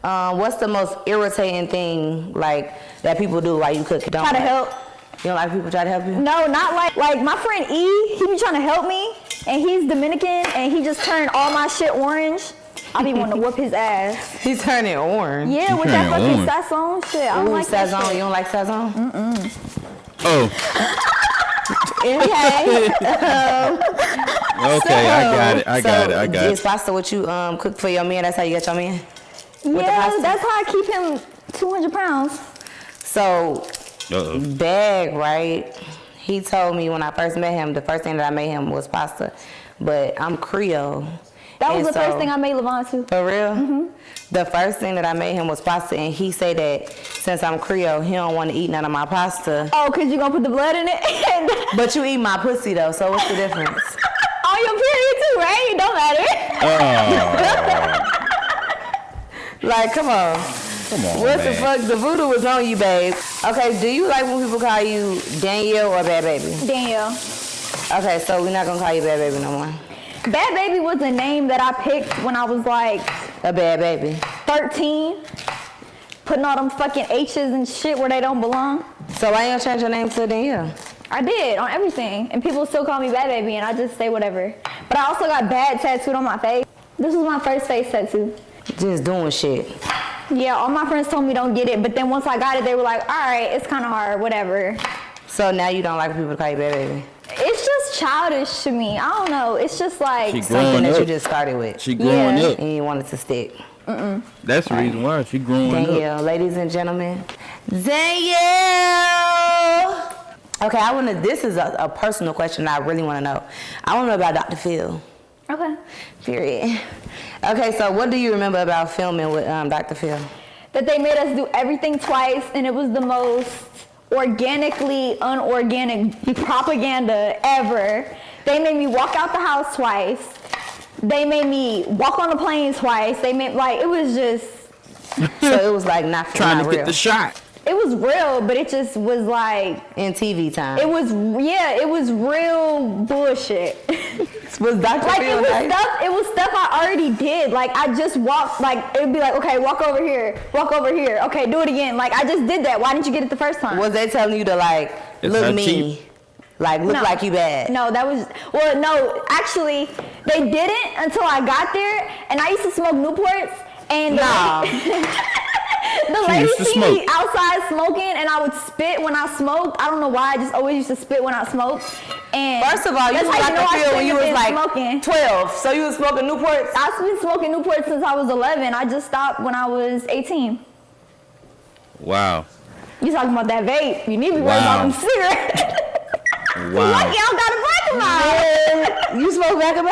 Speaker 7: What's the most irritating thing like that people do while you cook? Don't
Speaker 8: Try to
Speaker 7: like?
Speaker 8: help.
Speaker 7: You don't like people try to help you?
Speaker 8: No, not like my friend E, he be trying to help me, and he's Dominican, and he just turned all my shit orange. I be wanting to whoop his ass.
Speaker 7: He's turning orange.
Speaker 8: Yeah, with that
Speaker 1: turning
Speaker 8: fucking
Speaker 1: orange.
Speaker 8: sazon shit. I don't
Speaker 7: Ooh,
Speaker 8: like that
Speaker 7: Sazon.
Speaker 8: shit.
Speaker 7: You don't like Sazon?
Speaker 1: Oh,
Speaker 7: Okay.
Speaker 1: Okay, I got it.
Speaker 7: Is pasta what you cook for your man? That's how you get your man?
Speaker 8: Yeah, that's how I keep him 200 pounds.
Speaker 7: So, Bag, right? He told me when I first met him, the first thing that I made him was pasta. But I'm Creole.
Speaker 8: That was the first thing I made Levon too.
Speaker 7: For real? Mm-hmm. The first thing that I made him was pasta, and he said that since I'm Creole, he don't want to eat none of my pasta.
Speaker 8: Oh, because you going to put the blood in it?
Speaker 7: But you eat my pussy, though, so what's the difference?
Speaker 8: On your period too, right? It don't matter.
Speaker 7: Like, come on. What the fuck? The voodoo was on you, babe. Okay, do you like when people call you Danielle or Bad Baby?
Speaker 8: Danielle.
Speaker 7: Okay, so we're not going to call you Bad Baby no more.
Speaker 8: Bad Baby was a name that I picked when I was like...
Speaker 7: A bad baby.
Speaker 8: 13. Putting all them fucking H's and shit where they don't belong.
Speaker 7: So why you change your name to Danielle?
Speaker 8: I did, on everything. And people still call me Bad Baby, and I just say whatever. But I also got bad tattooed on my face. This was my first face tattoo.
Speaker 7: Just doing shit.
Speaker 8: Yeah, all my friends told me don't get it, but then once I got it, they were like, all right, it's kind of hard, whatever.
Speaker 7: So now you don't like people to call you Bad Baby?
Speaker 8: It's just childish to me. I don't know. It's just like
Speaker 7: something that you just started with.
Speaker 1: She growing up.
Speaker 7: And you wanted to stick.
Speaker 1: That's the reason why she growing up.
Speaker 7: Danielle, ladies and gentlemen. Danielle! Okay, this is a personal question I really want to know. I want to know about Dr. Phil.
Speaker 8: Okay.
Speaker 7: Period. Okay, so what do you remember about filming with Dr. Phil?
Speaker 8: That they made us do everything twice, and it was the most organically unorganic propaganda ever. They made me walk out the house twice. They made me walk on the plane twice. They made, like, it was just...
Speaker 7: So it was like not
Speaker 1: trying to
Speaker 7: real.
Speaker 1: get the shot.
Speaker 8: It was real, but it just was like...
Speaker 7: In TV time.
Speaker 8: It was, yeah, it was real bullshit.
Speaker 7: Was Dr.
Speaker 8: Like,
Speaker 7: Phil
Speaker 8: it was stuff I already did. Like, I just walked, like, it would be like, okay, walk over here. Okay, do it again. Like, I just did that. Why didn't you get it the first time?
Speaker 7: Was they telling you to, like, look mean? Like, look like you bad?
Speaker 8: No, that was, well, no, actually, they didn't until I got there, and I used to smoke Newports, and the lady see me outside smoking, and I would spit when I smoked. I don't know why, I just always used to spit when I smoked. And
Speaker 7: first of all, you was like a Phil when you was like
Speaker 8: smoking.
Speaker 7: 12, so you was smoking Newports?
Speaker 8: I've been smoking Newports since I was 11. I just stopped when I was 18.
Speaker 1: Wow.
Speaker 8: You talking about that vape? You need to be worried about them cigarettes.
Speaker 1: Wow.
Speaker 8: Lucky I don't got a black
Speaker 7: You smoke back of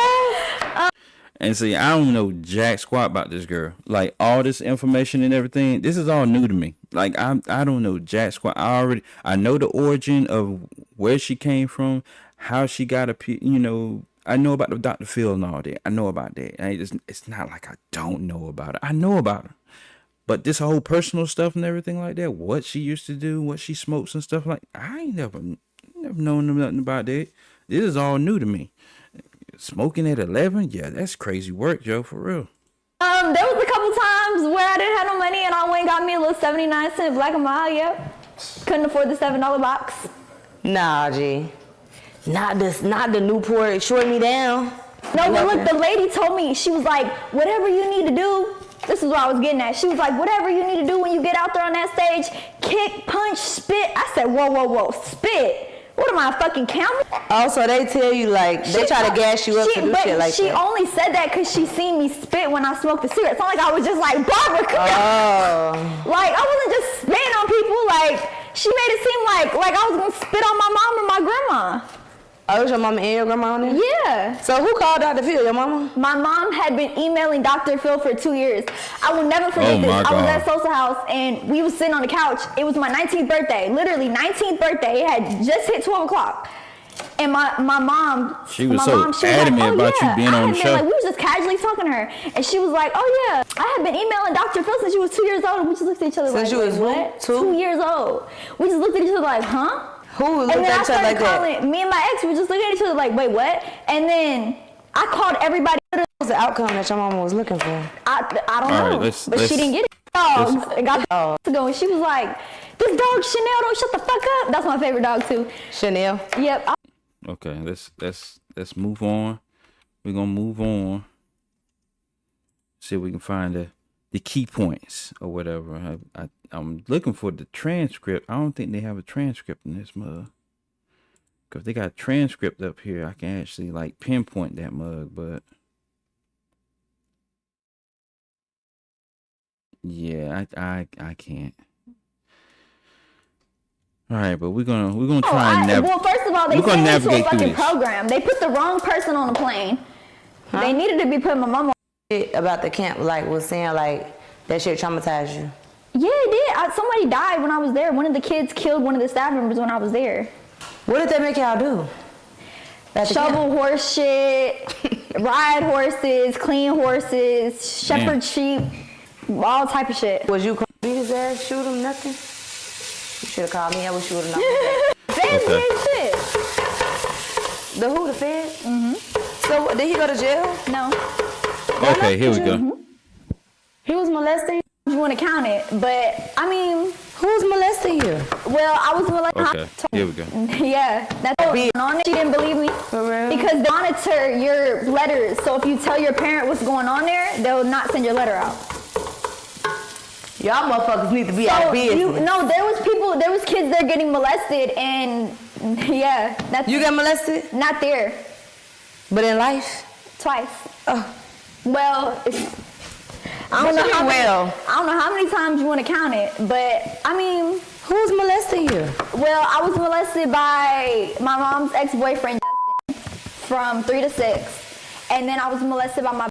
Speaker 1: And see, I don't know jack squat about this girl. Like, all this information and everything, this is all new to me. Like, I don't know jack squat. I know the origin of where she came from, how she got I know about the Dr. Phil and all that. I know about that. And it's not like I don't know about it. I know about her. But this whole personal stuff and everything like that, what she used to do, what she smokes and stuff like, I ain't never known nothing about that. This is all new to me. Smoking at 11? Yeah, that's crazy work, Joe, for real.
Speaker 8: There was a couple times where I didn't have no money and I went and got me a little 79-cent Black & Mild, yep. Couldn't afford the $7 box.
Speaker 7: Nah, G. Not the Newport, short me down.
Speaker 8: No, but look, the lady told me, she was like, whatever you need to do, this is what I was getting at. She was like, whatever you need to do when you get out there on that stage, kick, punch, spit. I said, whoa, spit. What am I, a fucking camel?
Speaker 7: Oh, so they tell you, like, they try to gas you up to do shit like that.
Speaker 8: She only said that because she seen me spit when I smoked the cigarette. It's not like I was just like, Barbara, come on. Like, I wasn't just spitting on people. Like, she made it seem like I was going to spit on my mom and my grandma.
Speaker 7: Oh, was your mama and your grandma on there?
Speaker 8: Yeah.
Speaker 7: So who called Dr. Phil, your mama?
Speaker 8: My mom had been emailing Dr. Phil for 2 years. I will never forget this. I was at Sosa House and we was sitting on the couch. It was my 19th birthday, literally 19th birthday. It had just hit 12 o'clock. And my mom,
Speaker 1: she was adamant about you being on the show.
Speaker 8: Like, we was just casually talking to her. And she was like, oh yeah, I had been emailing Dr. Phil since she was 2 years old. And we just looked at each other like, what? 2 years old. We just looked at each other like, huh?
Speaker 7: Who looked at each other like that?
Speaker 8: Me and my ex, we just looked at each other like, wait, what? And then I called everybody.
Speaker 7: What was the outcome that your mama was looking for?
Speaker 8: I don't know. But she didn't get it. Dogs. And got dogs to go. And she was like, this dog Chanel don't shut the fuck up. That's my favorite dog too.
Speaker 7: Chanel?
Speaker 8: Yep.
Speaker 1: Okay, let's move on. We're gonna move on. See if we can find the key points or whatever. I'm looking for the transcript. I don't think they have a transcript in this mug. Because they got a transcript up here. I can actually like pinpoint that mug, but yeah, I can't. All right, but we're gonna try and navigate.
Speaker 8: Well, first of all, they sent me to a fucking program. They put the wrong person on the plane. Huh? They needed to be putting my mom on.
Speaker 7: About the camp, like was saying like that shit traumatized you.
Speaker 8: Yeah, it did. Somebody died when I was there. One of the kids killed one of the staff members when I was there.
Speaker 7: What did they make y'all do?
Speaker 8: Shovel horse shit, ride horses, clean horses, shepherd sheep, all type of shit.
Speaker 7: Was you beat his ass, shoot him, nothing? You should have called me. I wish you would have known.
Speaker 8: Feds did shit.
Speaker 7: The who? The Fed? Mm-hmm. So did he go to jail?
Speaker 8: No.
Speaker 1: Okay, here we go.
Speaker 8: Mm-hmm. He was molesting. You want to count it, but I mean,
Speaker 7: who's molesting you?
Speaker 8: Well, I was molesting.
Speaker 1: Okay, here we go.
Speaker 8: Yeah, that's on it. She didn't believe me.
Speaker 7: For real?
Speaker 8: Because they monitor your letters. So if you tell your parent what's going on there, they'll not send your letter out.
Speaker 7: Y'all motherfuckers need to be out of business.
Speaker 8: No, there was kids there getting molested, and yeah, that's.
Speaker 7: You got molested?
Speaker 8: Not there.
Speaker 7: But in life?
Speaker 8: Twice.
Speaker 7: Oh.
Speaker 8: Well, I don't know how many times you want to count it, but I mean,
Speaker 7: who's molesting you?
Speaker 8: Well, I was molested by my mom's ex-boyfriend from 3 to 6, and then I was molested by my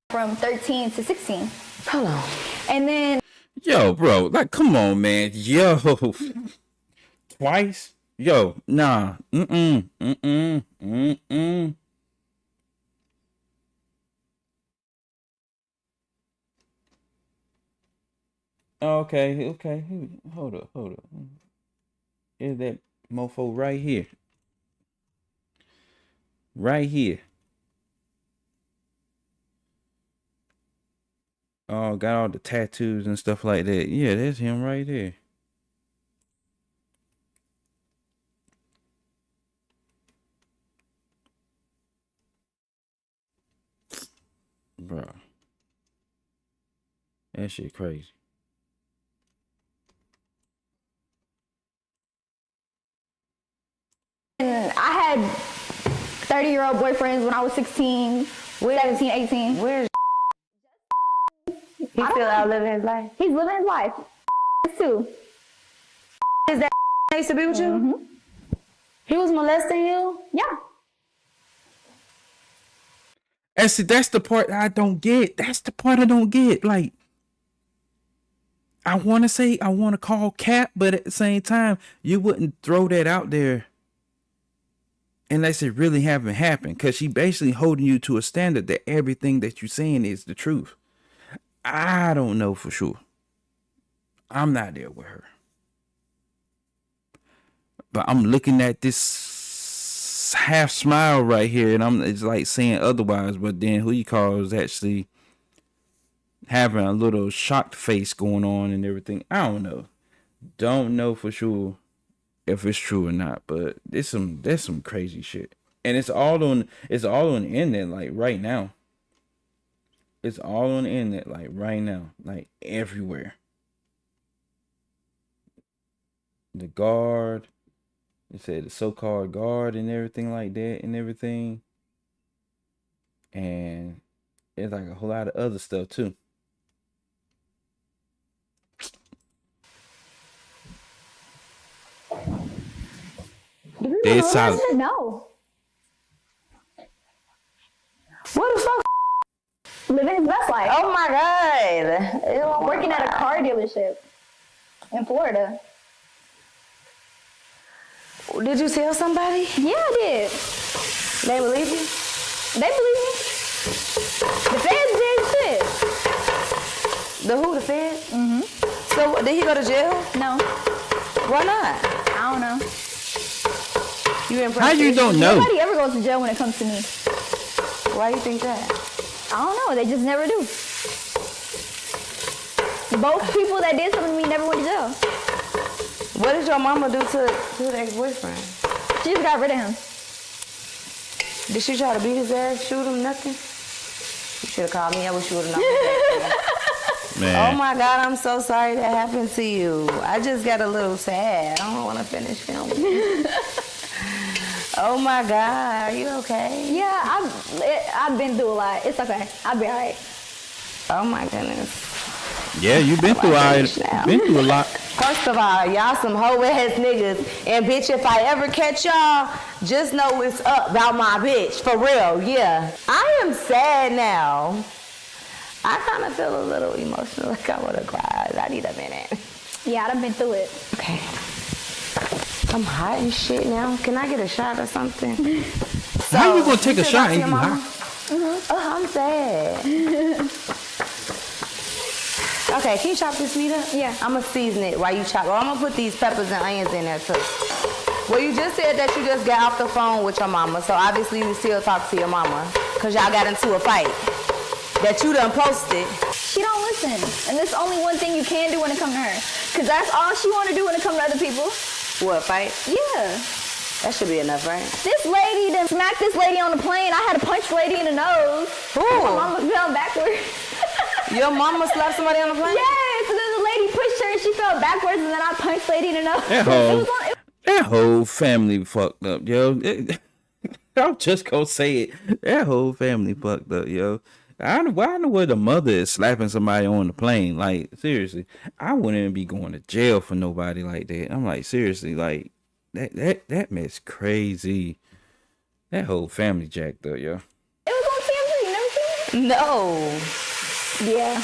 Speaker 8: from 13 to 16.
Speaker 7: Hold on.
Speaker 8: And then.
Speaker 1: Yo, bro, like, come on, man. Yo, twice. Yo, nah. Okay. Hold up. Is that mofo right here? Right here. Oh, got all the tattoos and stuff like that. Yeah, that's him right there. Bro. That shit crazy.
Speaker 8: And I had 30-year-old boyfriends when I was 16, 17, 18.
Speaker 7: Where's He's still out living his life?
Speaker 8: He's living his life. Too.
Speaker 7: Is that nice to be with you?
Speaker 8: Mm-hmm.
Speaker 7: He was molesting you?
Speaker 8: Yeah.
Speaker 1: And see, that's the part I don't get. That's the part I don't get. Like, I want to call cap, but at the same time, you wouldn't throw that out there unless it really haven't happened. Because she basically holding you to a standard that everything that you're saying is the truth. I don't know for sure. I'm not there with her. But I'm looking at this half smile right here, and it's like saying otherwise, but then who you call is actually having a little shocked face going on and everything. I don't know. Don't know for sure if it's true or not, but there's some crazy shit. And it's all on the internet like right now. It's all on the internet, like right now, like everywhere. The guard, they said the so-called guard and everything like that and everything. And it's like a whole lot of other stuff too. Dead solid.
Speaker 8: No.
Speaker 7: What the fuck?
Speaker 8: Living his best life.
Speaker 7: Oh my God.
Speaker 8: Working at a car dealership in Florida.
Speaker 7: Did you tell somebody?
Speaker 8: Yeah, I did.
Speaker 7: They believe you?
Speaker 8: They believe me. The feds did shit.
Speaker 7: The who? The feds?
Speaker 8: Mm-hmm.
Speaker 7: So did he go to jail?
Speaker 8: No.
Speaker 7: Why not?
Speaker 8: I don't know.
Speaker 7: You impressed?
Speaker 1: How you don't know?
Speaker 8: Nobody ever goes to jail when it comes to me.
Speaker 7: Why you think that?
Speaker 8: I don't know. They just never do. Both people that did something to me never went to jail.
Speaker 7: What did your mama do to the ex-boyfriend?
Speaker 8: She just got rid of him.
Speaker 7: Did she try to beat his ass, shoot him, nothing? You should have called me. I wish you would have known. Man. Oh my God, I'm so sorry that happened to you. I just got a little sad. I don't want to finish filming. Oh my God, are you okay?
Speaker 8: Yeah, I've been through a lot. It's okay. I'll be all right.
Speaker 7: Oh my goodness.
Speaker 1: Yeah, you've been through a lot.
Speaker 7: First of all, y'all some hoe ass niggas. And bitch, if I ever catch y'all, just know it's up about my bitch. For real, yeah. I am sad now. I kind of feel a little emotional, like I want to cry. I need a minute.
Speaker 8: Yeah, I've been through it.
Speaker 7: Okay. I'm hot and shit now. Can I get a shot or something?
Speaker 1: How you gonna take a shot and you hot?
Speaker 7: Oh, I'm sad. Okay, can you chop this meat up?
Speaker 8: Yeah.
Speaker 7: I'm gonna season it while you chop. Well, I'm gonna put these peppers and onions in there too. Well, you just said that you just got off the phone with your mama, so obviously you still talk to your mama, cause y'all got into a fight that you done posted.
Speaker 8: She don't listen, and there's only one thing you can do when it comes to her, cause that's all she want to do when it comes to other people.
Speaker 7: What, fight?
Speaker 8: Yeah.
Speaker 7: That should be enough, right?
Speaker 8: This lady done smacked this lady on the plane. I had to punch the lady in the nose.
Speaker 7: Ooh.
Speaker 8: My mama fell backwards.
Speaker 7: Your mama slapped somebody on the plane?
Speaker 8: Yes, and then the lady pushed her and she fell backwards, and then I punched the lady in the nose.
Speaker 1: That whole family fucked up, yo. I'm just gonna say it. That whole family fucked up, yo. I don't know where the mother is slapping somebody on the plane. Like, seriously, I wouldn't even be going to jail for nobody like that. I'm like, seriously, like, that mess crazy. That whole family jacked up, yo.
Speaker 8: It was on TMZ, you never seen it?
Speaker 7: No.
Speaker 8: Yeah.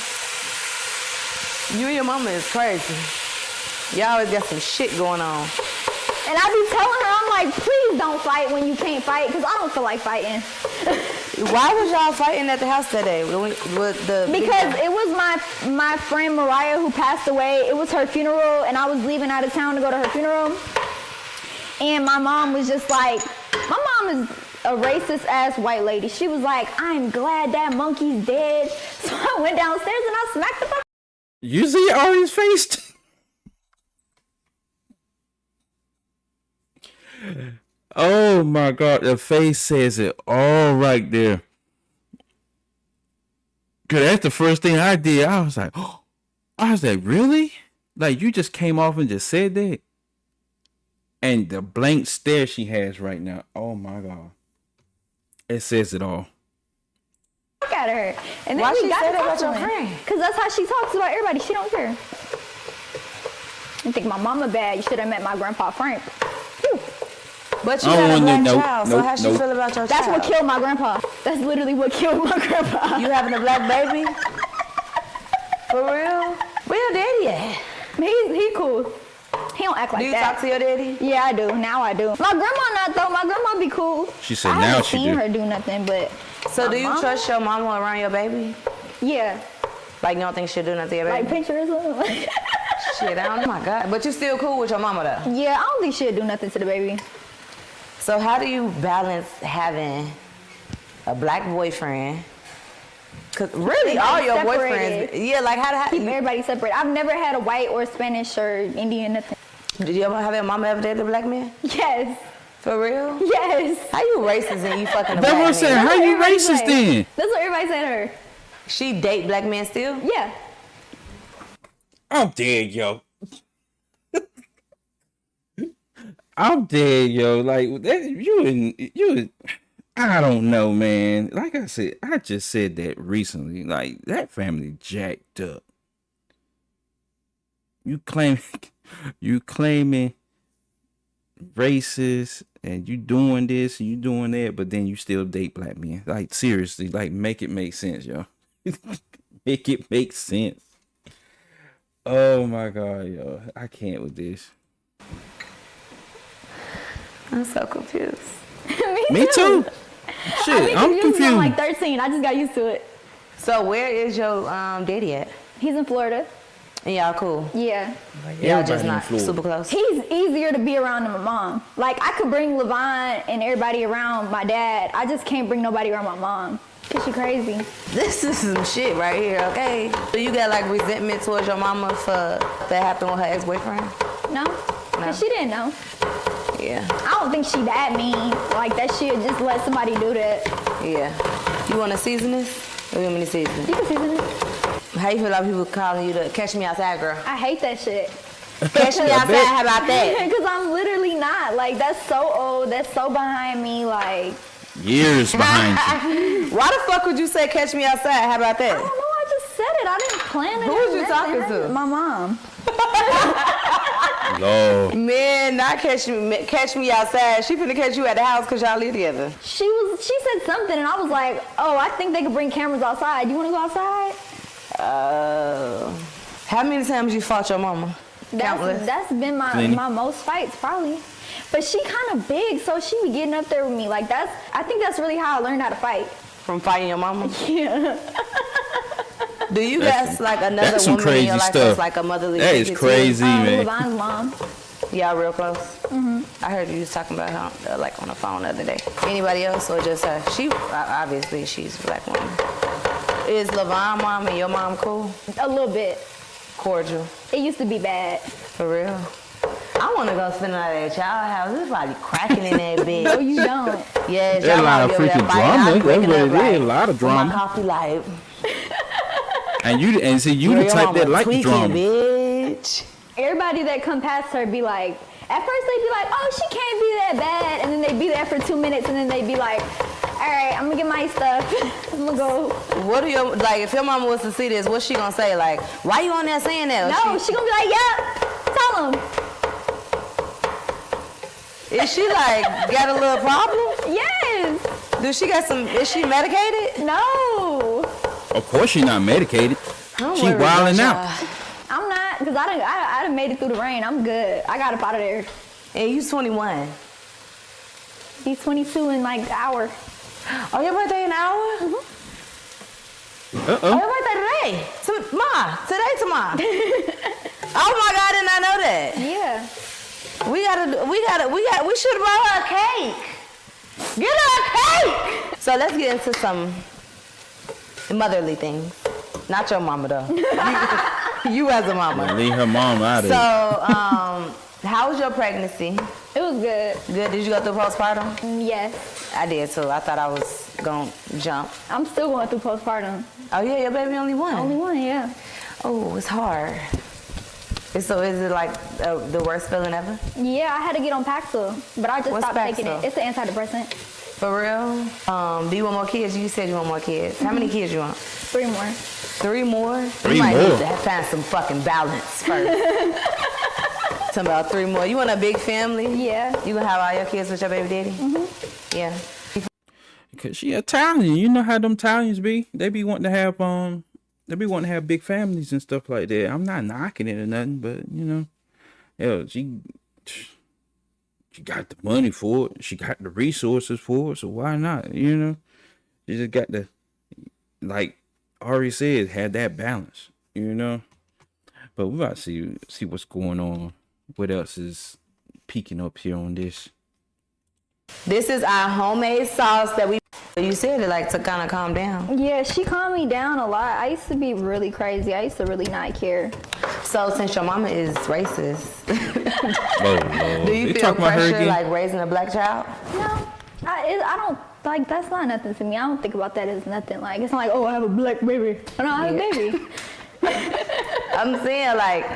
Speaker 7: You and your mama is crazy. Y'all always got some shit going on.
Speaker 8: And I be telling her, I'm like, please don't fight when you can't fight, because I don't feel like fighting.
Speaker 7: Why was y'all fighting at the house today?
Speaker 8: Because it was my friend Mariah who passed away. It was her funeral, and I was leaving out of town to go to her funeral. And my mom was just like, my mom is a racist ass white lady. She was like, I'm glad that monkey's dead. So I went downstairs and I smacked the fuck.
Speaker 1: You see Ari's face? Oh my God, the face says it all right there. Cause that's the first thing I did. I was like, really? Like, you just came off and just said that? And the blank stare she has right now. Oh my God. It says it all.
Speaker 8: Look at her. And then
Speaker 7: why she
Speaker 8: got
Speaker 7: said that about your friend?
Speaker 8: Because that's how she talks about everybody. She don't care. You think my mama bad? You should have met my grandpa Frank. Whew.
Speaker 7: But you got a black child, so how she feel about your child?
Speaker 8: That's what killed my grandpa. That's literally what killed my grandpa.
Speaker 7: You having a black baby? For real? Where your daddy at?
Speaker 8: He cool. He don't act like that.
Speaker 7: Do you talk to your daddy?
Speaker 8: Yeah, I do. Now I do. My grandma not though. My grandma be cool.
Speaker 1: She said
Speaker 8: I
Speaker 1: now
Speaker 8: haven't
Speaker 1: she
Speaker 8: seen
Speaker 1: do.
Speaker 8: her do nothing, but.
Speaker 7: So do you trust your mama around your baby?
Speaker 8: Yeah.
Speaker 7: Like, you don't think she'll do nothing to your baby?
Speaker 8: Like pictures or something?
Speaker 7: Shit, I don't know. Oh my God. But you still cool with your mama though?
Speaker 8: Yeah, I don't think she'll do nothing to the baby.
Speaker 7: So how do you balance having a black boyfriend? Cause really all your boyfriends, yeah, like how
Speaker 8: keep everybody separate. I've never had a white or Spanish or Indian nothing.
Speaker 7: Did you ever have your mama ever dated a black man?
Speaker 8: Yes.
Speaker 7: For real?
Speaker 8: Yes.
Speaker 7: How you racist and you fucking a black man?
Speaker 1: That's what I'm saying. How you racist then?
Speaker 8: That's what everybody said to her.
Speaker 7: She date black men still?
Speaker 8: Yeah.
Speaker 1: I'm dead, yo. I'm dead, yo. Like, you, I don't know, man. Like I said, I just said that recently. Like, that family jacked up. You claiming racist and you doing this and you doing that, but then you still date black men. Like, seriously, like, make it make sense, yo. Make it make sense. Oh my God, yo. I can't with this.
Speaker 7: I'm so confused.
Speaker 1: Me too. Shit, I'm confused.
Speaker 8: I'm like 13. I just got used to it.
Speaker 7: So where is your daddy at?
Speaker 8: He's in Florida.
Speaker 7: And y'all cool?
Speaker 8: Yeah.
Speaker 7: Y'all just not super close?
Speaker 8: He's easier to be around than my mom. Like, I could bring Levon and everybody around my dad. I just can't bring nobody around my mom. Cause she crazy.
Speaker 7: This is some shit right here, okay? So you got like resentment towards your mama for that happened with her ex-boyfriend?
Speaker 8: No. Cause she didn't know.
Speaker 7: Yeah.
Speaker 8: I don't think she that mean. Like, that she'd just let somebody do that.
Speaker 7: Yeah. You want to season this? Or you want me to season it?
Speaker 8: You can season it.
Speaker 7: How you feel about people calling you the catch me outside girl?
Speaker 8: I hate that shit.
Speaker 7: Catch me outside. How about that?
Speaker 8: Because I'm literally not. Like, that's so old. That's so behind me. Like,
Speaker 1: years behind you.
Speaker 7: Why the fuck would you say catch me outside? How about that?
Speaker 8: I don't know. I just said it. I didn't plan it.
Speaker 7: Who was you talking to?
Speaker 8: My mom.
Speaker 1: Lord.
Speaker 7: Man, not catch me outside. She finna catch you at the house because y'all live together.
Speaker 8: She said something, and I was like, oh, I think they could bring cameras outside. You want to go outside?
Speaker 7: How many times you fought your mama?
Speaker 8: That's been my most fights, probably. But she kind of big, so she be getting up there with me. Like, I think that's really how I learned how to fight.
Speaker 7: From fighting your mama?
Speaker 8: Yeah.
Speaker 7: Do you guys like another woman in your life that's like a motherly
Speaker 1: figure? That is crazy, man.
Speaker 8: Levon's mom.
Speaker 7: Y'all real close? Mm-hmm. I heard you was talking about her like on the phone the other day. Anybody else or just her? She obviously she's a black woman. Is Levon mom and your mom cool?
Speaker 8: A little bit.
Speaker 7: Cordial.
Speaker 8: It used to be bad.
Speaker 7: For real? I want to go spend the night at y'all house. There's probably cracking in that bed.
Speaker 8: No, you don't.
Speaker 7: Yes,
Speaker 1: there's a lot of freaking drama. That's what it is. A lot of drama.
Speaker 7: My coffee light.
Speaker 1: And you the type that like drama.
Speaker 7: Bitch.
Speaker 8: Everybody that come past her be like, at first they be like, oh, she can't be that bad, and then they be there for 2 minutes, and then they be like, all right, I'm gonna get my stuff. I'm gonna go.
Speaker 7: What do you like? If your mama was to see this, what's she gonna say? Like, why you on there saying that?
Speaker 8: No, she gonna be like, yeah, tell him.
Speaker 7: Is she like got a little problem?
Speaker 8: Yes.
Speaker 7: Is she medicated?
Speaker 8: No.
Speaker 1: Of course she's not medicated. She wilding out.
Speaker 8: I'm not, because I done made it through the rain. I'm good. I got up out of there.
Speaker 7: And you 21.
Speaker 8: He's 22 in like an hour.
Speaker 7: Oh, your birthday in an hour?
Speaker 8: Mm-hmm.
Speaker 7: Oh, your birthday today? Today, tomorrow. Oh my God, I did not know that.
Speaker 8: Yeah.
Speaker 7: We should have brought her a cake. Get her a cake. So let's get into some motherly things. Not your mama though. You as a mama.
Speaker 1: Leave her mom out of it.
Speaker 7: So, how was your pregnancy?
Speaker 8: It was good.
Speaker 7: Good. Did you go through postpartum?
Speaker 8: Yes.
Speaker 7: I did too. I thought I was gonna jump.
Speaker 8: I'm still going through postpartum.
Speaker 7: Oh yeah, your baby only one.
Speaker 8: Only one, yeah.
Speaker 7: Oh, it's hard. So is it like the worst feeling ever?
Speaker 8: Yeah, I had to get on Paxil, but I just stopped taking it. It's an antidepressant.
Speaker 7: For real? Do you want more kids? You said you want more kids. How many kids you want?
Speaker 8: 3 more.
Speaker 7: 3 more?
Speaker 1: Three
Speaker 7: you might
Speaker 1: more.
Speaker 7: need to find some fucking balance first. Talking about 3 more. You want a big family?
Speaker 8: Yeah.
Speaker 7: You gonna have all your kids with your baby daddy?
Speaker 8: Mm-hmm.
Speaker 7: Yeah.
Speaker 1: Cause she Italian. You know how them Italians be. They be wanting to have big families and stuff like that. I'm not knocking it or nothing, but you know, she got the money for it. She got the resources for it, so why not? You know, she just got to, like Ari said, had that balance. You know, but we about to see what's going on. What else is peeking up here on this?
Speaker 7: This is our homemade sauce that we. You said it like to kind of calm down.
Speaker 8: Yeah, she calmed me down a lot. I used to be really crazy. I used to really not care.
Speaker 7: So since your mama is racist,
Speaker 1: Whoa.
Speaker 7: do you feel pressure like raising a black child?
Speaker 8: No, I don't. Like, that's not nothing to me. I don't think about that as nothing. Like, it's not like, oh, I have a black baby. I don't have a baby.
Speaker 7: I'm saying, like,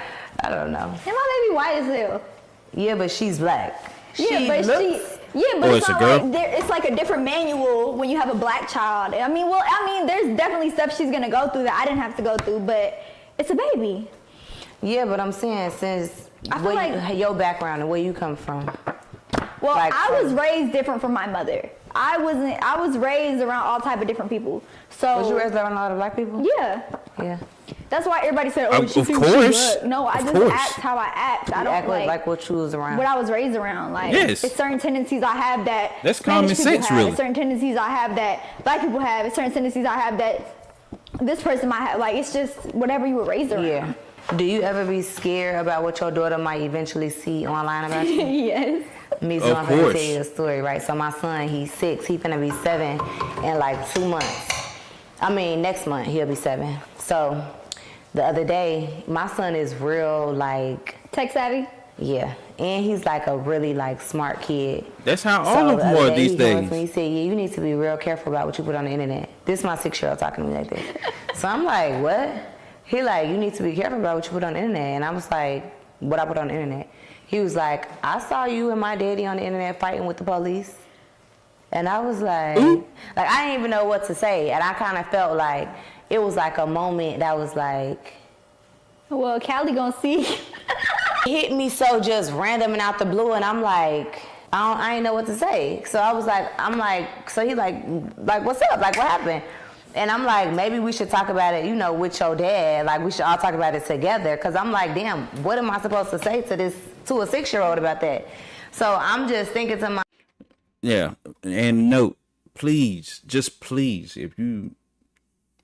Speaker 7: I don't know.
Speaker 8: And my baby white as hell.
Speaker 7: Yeah, but she's black.
Speaker 8: Yeah, but it's not like it's like a different manual when you have a black child. I mean, there's definitely stuff she's gonna go through that I didn't have to go through, but it's a baby.
Speaker 7: Yeah, but I'm saying since your background and where you come from.
Speaker 8: Well, I was raised different from my mother. I was raised around all type of different people. So
Speaker 7: was you raised around a lot of black people?
Speaker 8: Yeah.
Speaker 7: Yeah.
Speaker 8: That's why everybody said, "Oh, she thinks she's black." No, I just act how I act. I don't
Speaker 7: act like what you was around.
Speaker 8: What I was raised around. Like,
Speaker 1: yes.
Speaker 8: It's certain tendencies I have
Speaker 1: that's common sense, really.
Speaker 8: It's certain tendencies I have that black people have. It's certain tendencies I have that this person might have. Like, it's just whatever you were raised around.
Speaker 7: Yeah. Do you ever be scared about what your daughter might eventually see online about you?
Speaker 8: Yes.
Speaker 7: Me, so I'm gonna tell you a story, right? So my son, he's 6. He's gonna be 7 in like 2 months. I mean, next month he'll be 7. So the other day, my son is real like
Speaker 8: tech savvy.
Speaker 7: Yeah, and he's like a really like smart kid.
Speaker 1: That's how all of them are these days.
Speaker 7: He said, "Yeah, you need to be real careful about what you put on the internet." This is my 6-year-old talking to me like that. So I'm like, "What?" He like, "You need to be careful about what you put on the internet." And I was like, what I put on the internet. He was like, I saw you and my daddy on the internet fighting with the police. And I was like I didn't even know what to say. And I kind of felt like it was like a moment that was like,
Speaker 8: well, Callie gonna see.
Speaker 7: It hit me so just random and out the blue, and I'm like, I ain't know what to say. So I was like, so he like, what's up? Like, what happened? And I'm like, maybe we should talk about it, you know, with your dad. Like, we should all talk about it together. Because I'm like, damn, what am I supposed to say to a 6-year-old about that? So I'm just thinking to my...
Speaker 1: Yeah, and note, please, just please, if you,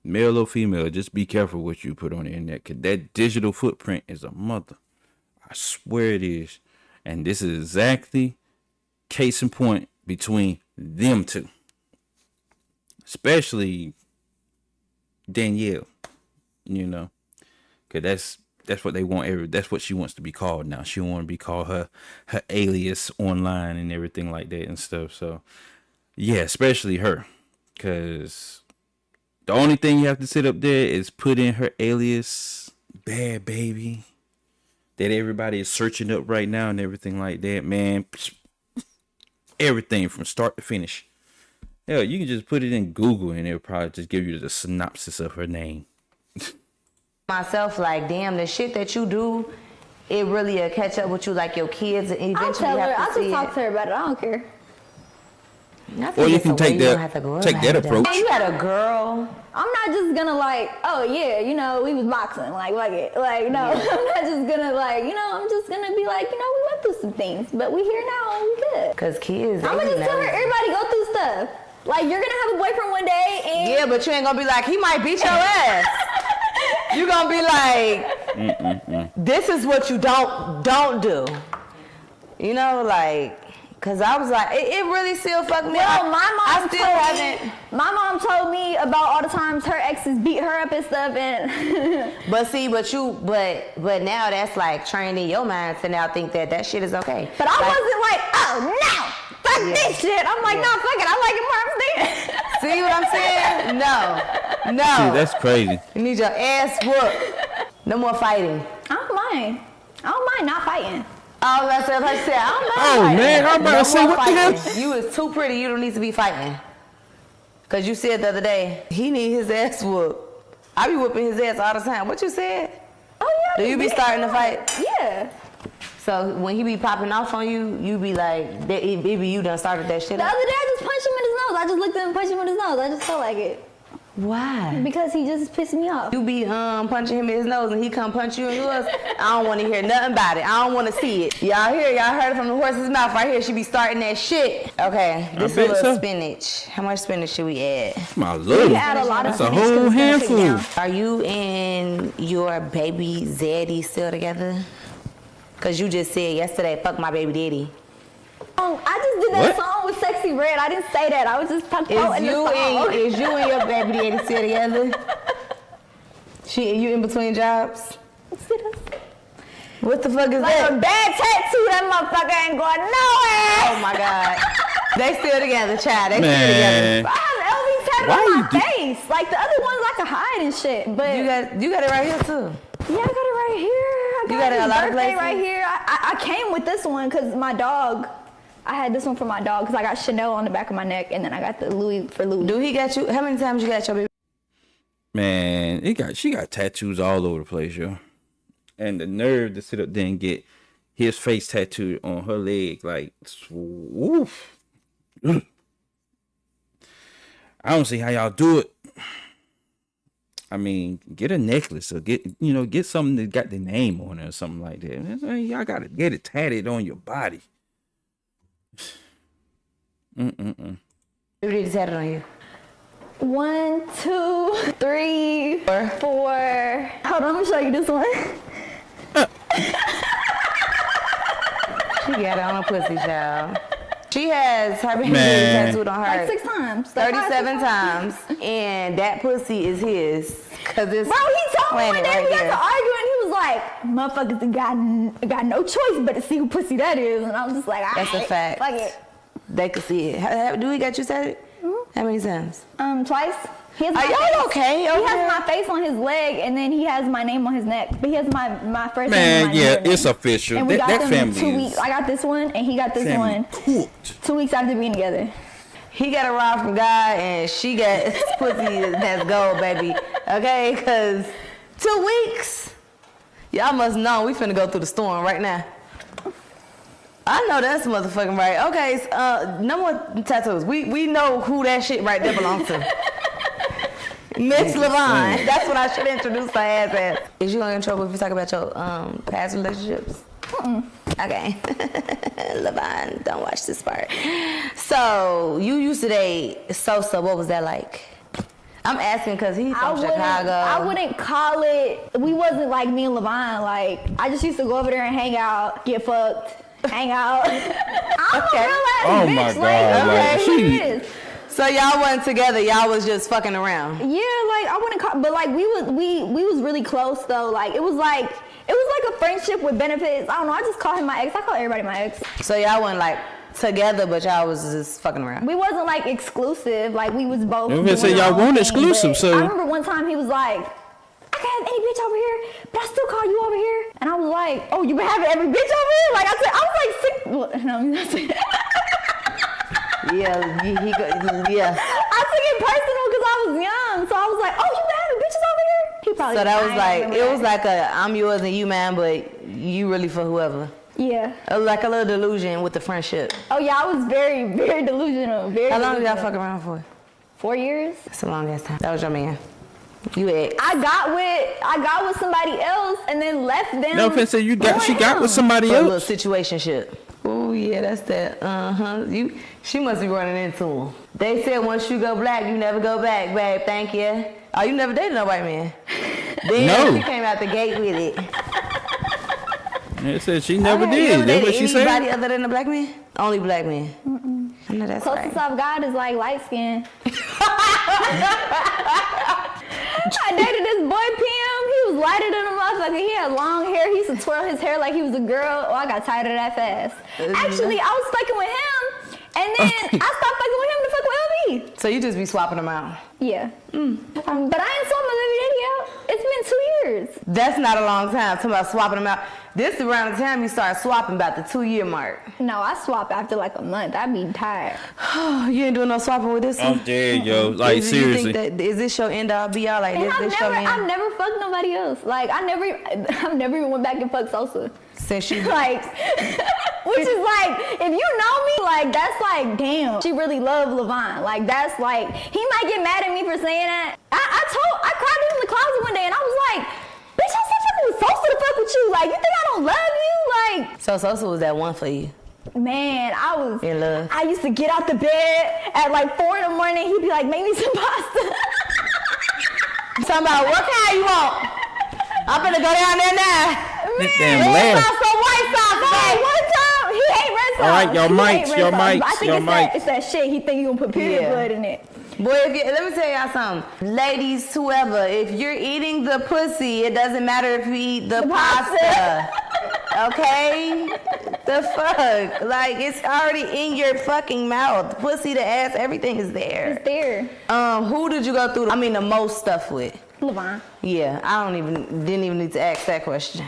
Speaker 1: male or female, just be careful what you put on the internet. Because that digital footprint is a mother. I swear it is. And this is exactly case in point between them two. Especially Danielle, you know, because that's what they want. That's what she wants to be called now. She want to be called her alias online and everything like that and stuff. So yeah, especially her, because the only thing you have to sit up there is put in her alias, Bhad Bhabie, that everybody is searching up right now and everything like that. Man, everything from start to finish. Hell, you can just put it in Google and it'll probably just give you the synopsis of her name.
Speaker 7: Myself, like, damn, the shit that you do, it really will catch up with you, like your kids, and eventually
Speaker 8: I'll tell her.
Speaker 7: have to
Speaker 8: I'll
Speaker 7: see
Speaker 8: just talk
Speaker 7: it.
Speaker 8: to her about it. I don't care.
Speaker 1: Or you can take that approach.
Speaker 7: Hey, you had a girl.
Speaker 8: I'm not just gonna like, oh yeah, you know, we was boxing, like it. Like, no, yeah. I'm not just gonna like, you know, I'm just gonna be like, you know, we went through some things, but we here now and we good.
Speaker 7: Cause kids,
Speaker 8: I'm gonna just tell her, everybody go through stuff. Like, you're gonna have a boyfriend one day and...
Speaker 7: Yeah, but you ain't gonna be like, he might beat your ass. You gonna be like, this is what you don't do. You know, like, cause I was like, it really still fucked me up.
Speaker 8: Well, my mom told me about all the times her exes beat her up and stuff, and... but now that's like trained in your mind to now think that shit is okay. But I wasn't like, oh no! Fuck this shit. I'm like, no, fuck it. I like it more. I'm
Speaker 7: See what I'm saying? No.
Speaker 1: See, that's crazy.
Speaker 7: You need your ass whooped. No more fighting.
Speaker 8: I don't mind not fighting.
Speaker 7: Oh, that's what I said. I don't mind
Speaker 1: fighting. Man, I'm about to say, what the hell?
Speaker 7: You is too pretty. You don't need to be fighting. Because you said the other day, he need his ass whooped. I be whooping his ass all the time. What you said?
Speaker 8: Oh, yeah.
Speaker 7: Do you be starting to fight?
Speaker 8: Yeah.
Speaker 7: So when he be popping off on you, you be like, it be you done started that shit
Speaker 8: The
Speaker 7: up.
Speaker 8: other day, I just punched him in his nose. I just looked at him and punched him in his nose. I just felt like it.
Speaker 7: Why?
Speaker 8: Because he just pissed me off.
Speaker 7: You be punching him in his nose and he come punch you in yours. I don't want to hear nothing about it. I don't want to see it. Y'all heard it from the horse's mouth right here. She be starting that shit. Okay, this is a little spinach. How much spinach should we add?
Speaker 1: My lord.
Speaker 8: We add a lot of spinach.
Speaker 1: That's a whole handful.
Speaker 7: Are you and your baby Zaddy still together? Cause you just said yesterday, fuck my baby daddy.
Speaker 8: I just did that song with Sexy Red. I didn't say that. I was just talking about the song.
Speaker 7: Is you and your baby daddy still together? You in between jobs? What the fuck is that?
Speaker 8: Like a bad tattoo, that motherfucker ain't going nowhere.
Speaker 7: Oh my God. They still together, child. They still together.
Speaker 8: LV tattoo on my face. Like the other ones I could hide and shit. But
Speaker 7: you got it right here too.
Speaker 8: Yeah, I got it right here.
Speaker 7: You got it a lot of places?
Speaker 8: Right here. I came with this one because my dog. I had this one for my dog because I got Chanel on the back of my neck, and then I got the Louis for Louis.
Speaker 7: Do he got you? How many times you got your baby?
Speaker 1: Man, she got tattoos all over the place, yo. And the nerve to sit up there and get his face tattooed on her leg, like, woof. I don't see how y'all do it. I mean, get a necklace or get something that got the name on it or something like that. Y'all gotta get it tatted on your body.
Speaker 7: Who did he tatted on you?
Speaker 8: 1, 2, 3, 4. Hold on, let me show you this one.
Speaker 7: She got it on her pussy, child. She has her baby tattooed on her
Speaker 8: like 6 times.
Speaker 7: 37 times. And that pussy is his. Cause it's
Speaker 8: bro, he told me one day
Speaker 7: right
Speaker 8: we got to argue and he was like, motherfuckers got no choice but to see who pussy that is. And I was just like,
Speaker 7: that's a fact.
Speaker 8: Fuck it.
Speaker 7: They could see it. Do we got you tatted?
Speaker 8: Mm-hmm.
Speaker 7: How many times?
Speaker 8: Twice. He has
Speaker 7: Are y'all okay?
Speaker 8: He has my face on his leg, and then he has my name on his neck. But he has my first name.
Speaker 1: Man, yeah, it's official.
Speaker 8: And we got them
Speaker 1: family
Speaker 8: 2 weeks. I got this one, and he got this one.
Speaker 1: Cooked.
Speaker 8: 2 weeks after being together.
Speaker 7: He got a rod from God, and she got pussy that's gold, baby. Okay, because 2 weeks. Y'all must know we finna go through the storm right now. I know that's motherfucking right. Okay, no more tattoos. We know who that shit right there belongs to. LynxLegion. That's what I should introduce her ass as. Is you gonna get in trouble if you talk about your past relationships? Okay. Levine, don't watch this part. So you used to date Sosa. What was that like? I'm asking because he's from Chicago.
Speaker 8: I wouldn't call it. We wasn't like me and Levine. Like I just used to go over there and hang out, get fucked, hang out. I'm a real ass
Speaker 1: Oh
Speaker 8: bitch.
Speaker 1: my God!
Speaker 8: Like,
Speaker 1: Like,
Speaker 8: who is?
Speaker 7: So y'all wasn't together. Y'all was just fucking around.
Speaker 8: Yeah, like I wouldn't call, but like we was really close though. Like it was like a friendship with benefits. I don't know. I just call him my ex. I call everybody my ex.
Speaker 7: So y'all wasn't like together, but y'all was just fucking around.
Speaker 8: We wasn't like exclusive. Like we was both.
Speaker 1: I'm gonna say y'all weren't exclusive. So
Speaker 8: I remember one time he was like, I can't have any bitch over here, but I still call you over here. And I was like, oh, you been having every bitch over here? Like I said, I was like sick. No, I'm not saying.
Speaker 7: Yeah.
Speaker 8: I took it personal because I was young, so I was like, "Oh, you been having bitches over here?" He probably.
Speaker 7: So that was like it was like a I'm yours and you mine, but you really for whoever.
Speaker 8: Yeah.
Speaker 7: Like a little delusion with the friendship.
Speaker 8: Oh yeah, I was very, very delusional. Very.
Speaker 7: How long did y'all
Speaker 8: delusional.
Speaker 7: fuck around for?
Speaker 8: 4 years.
Speaker 7: That's a long ass time. That was your man. You ex.
Speaker 8: I got with somebody else and then left them.
Speaker 1: no offense, she got with somebody
Speaker 7: For a little
Speaker 1: else.
Speaker 7: situationship. Oh yeah, that's that. She must be running into him. They said once you go black, you never go back, babe. Thank you. Oh, you never dated no white man. Then
Speaker 1: No.
Speaker 7: She came out the gate with it.
Speaker 1: They said she never
Speaker 7: You
Speaker 1: did.
Speaker 7: ever
Speaker 1: That's what
Speaker 7: dated
Speaker 1: she
Speaker 7: anybody
Speaker 1: said.
Speaker 7: other than a black man? Only black men. I know that's
Speaker 8: Closest
Speaker 7: right.
Speaker 8: I've got is like light skin. I dated this boy PM. He was lighter than a motherfucker. He had long hair. He used to twirl his hair like he was a girl. Oh, I got tired of that fast. Actually, I was fucking with him, and then I stopped fucking with him to fuck with LB.
Speaker 7: So you just be swapping them out?
Speaker 8: Yeah. But I ain't saw my baby daddy out. It's been 2 years.
Speaker 7: That's not a long time. Talking about swapping them out. This is around the time you start swapping, about the 2-year mark.
Speaker 8: No, I swap after like a month. I be tired.
Speaker 7: You ain't doing no swapping with this one?
Speaker 1: I'm dead, yo. Like seriously.
Speaker 7: You think that, is this your end all be all? Like
Speaker 8: And
Speaker 7: this your man?
Speaker 8: I've never fucked nobody else. Like I've never even went back and fucked Sosa.
Speaker 7: Since you
Speaker 8: Like, which is like, if you know me, like that's like, damn, she really loved Levine. Like that's like, he might get mad at me for saying that. I cried to him in the closet one day, and I was like, bitch, I said fucking with Sosa to fuck with you. Like, you think I don't love you? Like,
Speaker 7: So Sosa was that one for you?
Speaker 8: man, I was
Speaker 7: In love.
Speaker 8: I used to get out the bed at like 4 in the morning. He'd be like, make me some pasta.
Speaker 7: Talking about what kind you want? I'm gonna go down there now.
Speaker 1: This damn
Speaker 7: Red
Speaker 1: laugh.
Speaker 7: sauce or white sauce,
Speaker 8: Hey,
Speaker 7: babe?
Speaker 8: one time he ate red sauce.
Speaker 1: All right, y'all
Speaker 8: He
Speaker 1: mics,
Speaker 8: ate red
Speaker 1: y'all
Speaker 8: sauce,
Speaker 1: mics,
Speaker 8: but I think
Speaker 1: y'all mics.
Speaker 8: it's that shit. He think you gonna put period
Speaker 7: Yeah.
Speaker 8: blood in it.
Speaker 7: Boy, let me tell y'all something. Ladies, whoever, if you're eating the pussy, it doesn't matter if you eat the pasta. Okay? The fuck? Like, it's already in your fucking mouth. Pussy, the ass, everything is there.
Speaker 8: It's there.
Speaker 7: Who did you go through, the most stuff with?
Speaker 8: Levine.
Speaker 7: Yeah, didn't even need to ask that question.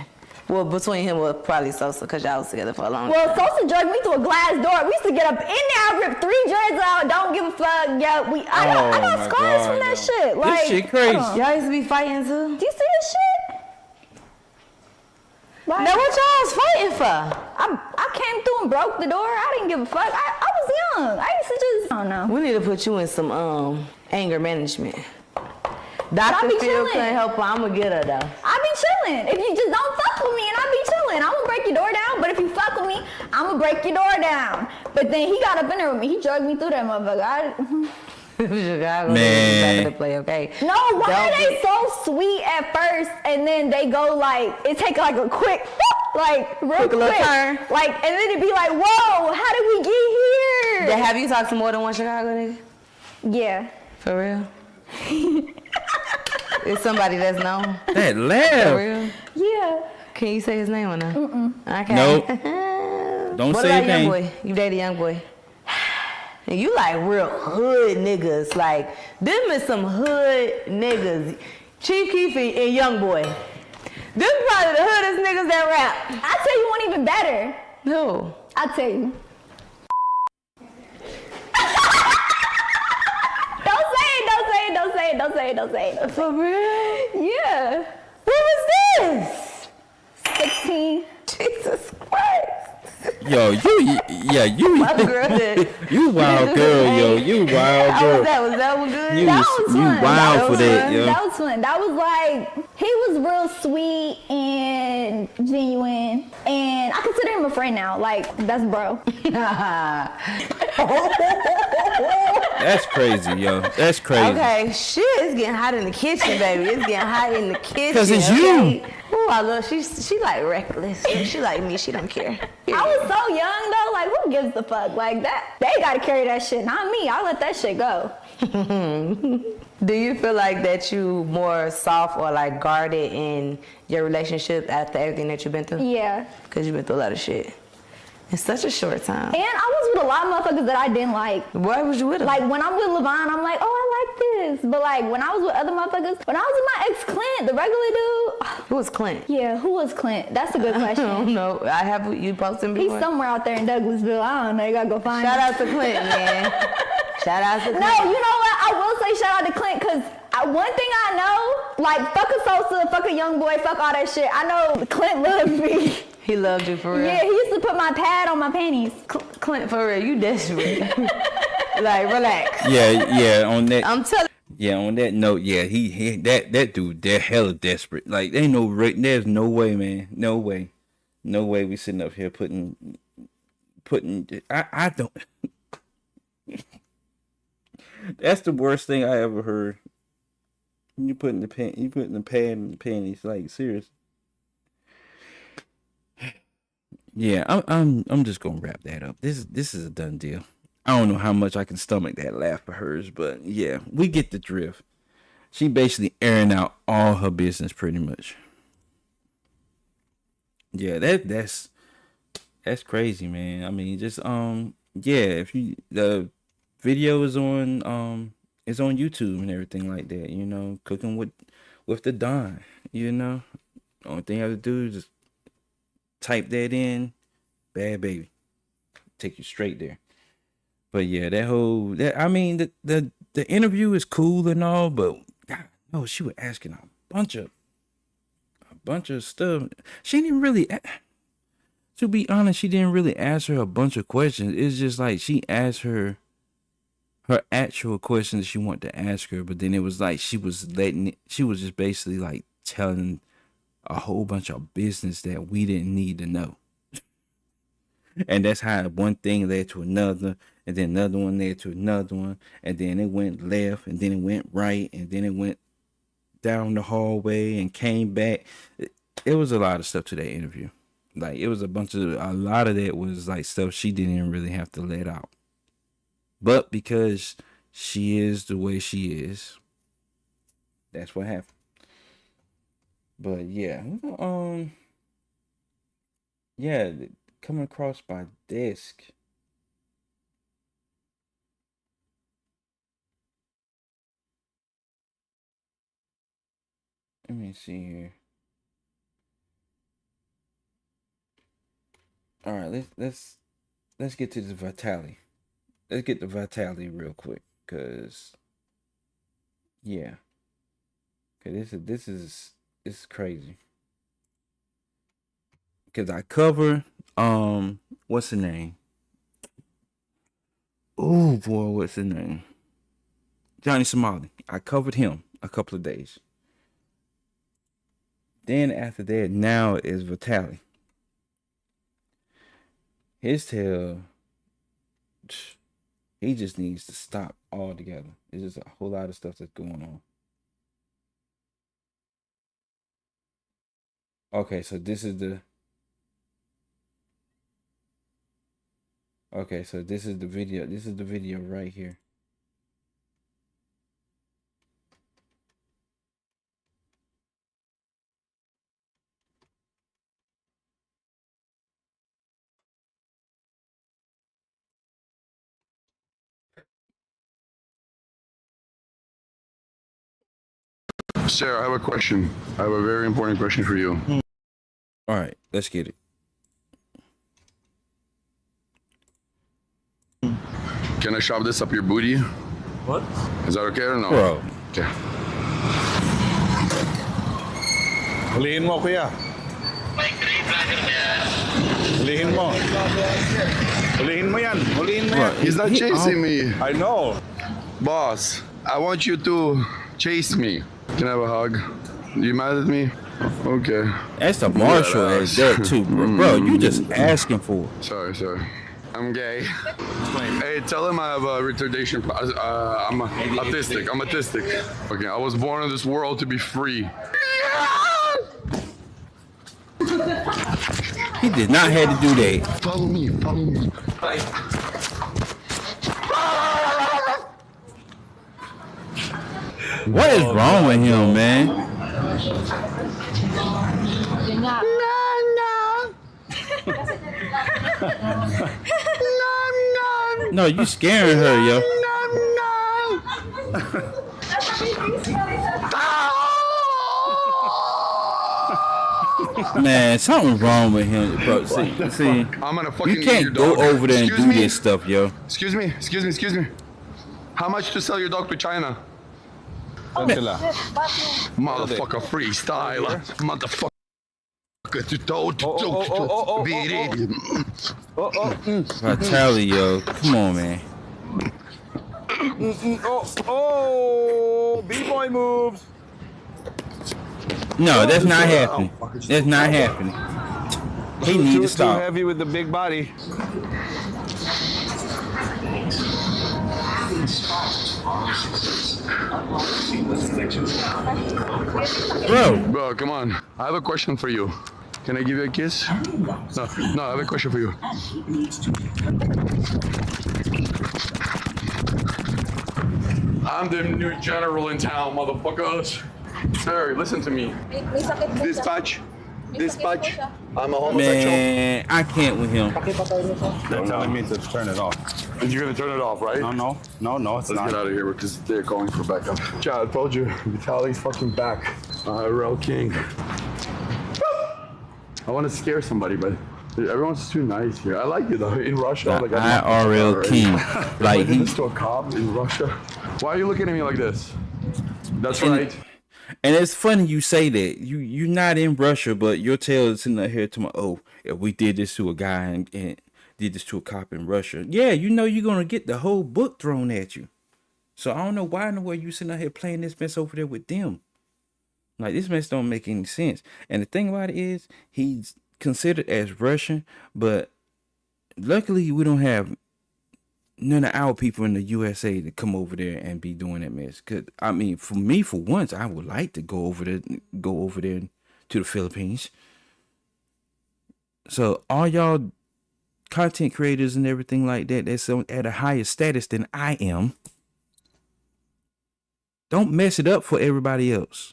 Speaker 7: Well, between him was probably Sosa, because y'all was together for a long time.
Speaker 8: Well, Sosa drugged me through a glass door. We used to get up in there, I ripped 3 dreads out, don't give a fuck. Yeah, I got
Speaker 1: my
Speaker 8: scars
Speaker 1: God,
Speaker 8: from that
Speaker 1: yo.
Speaker 8: shit. Like,
Speaker 1: This shit crazy.
Speaker 7: Y'all used to be fighting too?
Speaker 8: Do you see this shit? Like,
Speaker 7: Now what y'all was fighting for?
Speaker 8: I came through and broke the door. I didn't give a fuck. I was young. I used to just, I don't know.
Speaker 7: We need to put you in some anger management.
Speaker 8: I
Speaker 7: Dr.
Speaker 8: be
Speaker 7: Phil
Speaker 8: chilling.
Speaker 7: couldn't help her. I'm gonna get her though.
Speaker 8: I be chilling. If you just don't fuck with me, and I be chilling, I'm gonna break your door down. But if you fuck with me, I'm gonna break your door down. But then he got up in there with me. He drugged me through that motherfucker.
Speaker 7: Chicago
Speaker 1: Man.
Speaker 7: back to play, okay?
Speaker 8: No, why
Speaker 7: Don't
Speaker 8: are they
Speaker 7: be-
Speaker 8: so sweet at first, and then they go like, it take like a quick, like real
Speaker 7: Quick
Speaker 8: quick,
Speaker 7: little turn.
Speaker 8: like, and then it be like, whoa, how did we get here?
Speaker 7: Have you talked to more than one Chicago nigga?
Speaker 8: Yeah.
Speaker 7: For real? It's somebody that's known.
Speaker 1: That
Speaker 7: For
Speaker 1: laugh.
Speaker 7: real?
Speaker 8: Yeah.
Speaker 7: Can you say his name or no? Okay.
Speaker 1: Nope. Don't
Speaker 7: What
Speaker 1: say
Speaker 7: about
Speaker 1: his
Speaker 7: young
Speaker 1: name.
Speaker 7: boy? You dated young boy? And you like real hood niggas. Like, them is some hood niggas. Chief Keef and Young Boy. Them probably the hoodest niggas that rap.
Speaker 8: I tell you one even better.
Speaker 7: No.
Speaker 8: I'll tell you. Don't say it.
Speaker 7: For real?
Speaker 8: Yeah.
Speaker 7: What was this?
Speaker 8: 16.
Speaker 7: Jesus Christ.
Speaker 1: Yo, you
Speaker 7: My girl did.
Speaker 1: you wild girl, yo. You wild girl.
Speaker 7: Was that one good?
Speaker 1: You
Speaker 8: That was fun.
Speaker 1: wild
Speaker 8: That
Speaker 1: for
Speaker 8: was
Speaker 1: that,
Speaker 8: fun.
Speaker 1: yo.
Speaker 8: That was fun. That was like, he was real sweet and genuine. And I consider him a friend now. Like, that's bro.
Speaker 1: That's crazy, yo. That's crazy.
Speaker 7: Okay, shit, it's getting hot in the kitchen, baby. It's getting hot in the kitchen.
Speaker 1: 'Cause it's
Speaker 7: okay?
Speaker 1: you.
Speaker 7: Ooh, I love, she like reckless. She like me, she don't care.
Speaker 8: I was so young though, like who gives a fuck? Like that, they gotta carry that shit, not me. I let that shit go.
Speaker 7: Do you feel like that you more soft or like guarded in your relationship after everything that you've been through?
Speaker 8: Yeah.
Speaker 7: Because you've been through a lot of shit. In such a short time.
Speaker 8: And I was with a lot of motherfuckers that I didn't like.
Speaker 7: Why was you with them?
Speaker 8: Like when I'm with Levon, I'm like, oh, I like this. But like when I was with other motherfuckers, when I was with my ex Clint, the regular dude.
Speaker 7: Who was Clint?
Speaker 8: Yeah, who was Clint? That's a good question.
Speaker 7: I don't know. I have you posted him before.
Speaker 8: He's somewhere out there in Douglasville. I don't know. You gotta go find him.
Speaker 7: Shout out to Clint, man. Shout out to Clint.
Speaker 8: No, you know what? I will say shout out to Clint because one thing I know, like fuck a Sosa, fuck a Young Boy, fuck all that shit. I know Clint loves me.
Speaker 7: He loved you for real.
Speaker 8: Yeah, he used to put my pad on my panties.
Speaker 7: Clint, for real, you desperate. Like, relax.
Speaker 1: Yeah, on that.
Speaker 7: I'm telling.
Speaker 1: Yeah, on that note, yeah, he that dude, they're hella desperate. Like, there's no way, man, no way we sitting up here putting. I don't. That's the worst thing I ever heard. You putting the pad in the panties, like serious. Yeah, I'm just gonna wrap that up. This is a done deal. I don't know how much I can stomach that laugh of hers, but yeah, we get the drift. She basically airing out all her business pretty much. Yeah, that's crazy, man. I mean, just yeah, if you the video is on YouTube and everything like that, you know, cooking with the Don, you know. Only thing you have to do is just type that in, Bhad Bhabie, take you straight there. But yeah, I mean, the interview is cool and all, but God, no, she was asking a bunch of stuff. She didn't really, to be honest, she didn't really ask her a bunch of questions. It's just like she asked her actual questions she wanted to ask her, but then it was like she was just basically like telling a whole bunch of business that we didn't need to know. And that's how one thing led to another, and then another one led to another one, and then it went left, and then it went right, and then it went down the hallway and came back. It was a lot of stuff to that interview. Like, it was a lot of that was like stuff she didn't even really have to let out. But because she is the way she is, that's what happened. But yeah, yeah, coming across my desk. Let me see here. All right, let's get to the Vitaly. Let's get the Vitaly real quick, cause yeah, cause this is crazy. Cause I cover what's the name? Oh boy, what's the name? Johnny Somali. I covered him a couple of days. Then after that, now is Vitaly. His tail, he just needs to stop altogether. There's just a whole lot of stuff that's going on. Okay, so this is the video. This is the video right here.
Speaker 10: Sarah, I have a question. I have a very important question for you.
Speaker 1: All right, let's get it.
Speaker 10: Can I shove this up your booty?
Speaker 11: What?
Speaker 10: Is that okay or no?
Speaker 1: Bro.
Speaker 10: Okay.
Speaker 11: Hulihin mo, kuya. Hulihin mo. Hulihin mo yan. Hulihin mo yan.
Speaker 10: He's not chasing me.
Speaker 11: I know.
Speaker 10: Boss, I want you to chase me. Can I have a hug? You mad at me? Okay.
Speaker 1: That's the marshal at that too, bro. Bro, you just asking for it.
Speaker 10: Sorry. I'm gay. Hey, tell him I have a retardation. I'm autistic. I'm autistic. Okay, I was born in this world to be free.
Speaker 1: He did not have to do that.
Speaker 10: Follow me.
Speaker 1: What is wrong with him, man? No, you scaring her, yo. Man, something wrong with him, bro. See,
Speaker 10: I'm gonna fucking
Speaker 1: you can't go over there and do this stuff, yo.
Speaker 10: Excuse me. How much to sell your dog to China? Motherfucker, freestyle. Motherfucker.
Speaker 1: Vitaly, yo. Come on, man.
Speaker 11: B-boy moves.
Speaker 1: No, that's not happening. That's not happening. He need to stop.
Speaker 11: Too heavy with the big body.
Speaker 10: Bro, come on. I have a question for you. Can I give you a kiss? No, I have a question for you. I'm the new general in town, motherfuckers. Sir, listen to me. Dispatch. I'm a homosexual.
Speaker 1: Man, I can't with him.
Speaker 11: They're telling me to turn it off.
Speaker 10: And you're gonna turn it off, right?
Speaker 11: No, it's not.
Speaker 10: Let's get out of here because they're calling for backup. Chad, I told you, Vitaly's fucking back. IRL king. I want to scare somebody, but everyone's too nice here. I like it though. In Russia,
Speaker 1: The IRL king. Like
Speaker 10: he to a cop in Russia. Why are you looking at me like this? That's right.
Speaker 1: And it's funny you say that. You're not in Russia, but your tale is sitting here to my, oh, if we did this to a guy and did this to a cop in Russia, yeah, you know you're gonna get the whole book thrown at you. So I don't know why in the world you sitting out here playing this mess over there with them. Like, this mess don't make any sense. And the thing about it is, he's considered as Russian, but luckily we don't have none of our people in the USA to come over there and be doing that mess. Cause I mean, for me, for once, I would like to go over there to the Philippines. So all y'all content creators and everything like that, that's at a higher status than I am, don't mess it up for everybody else.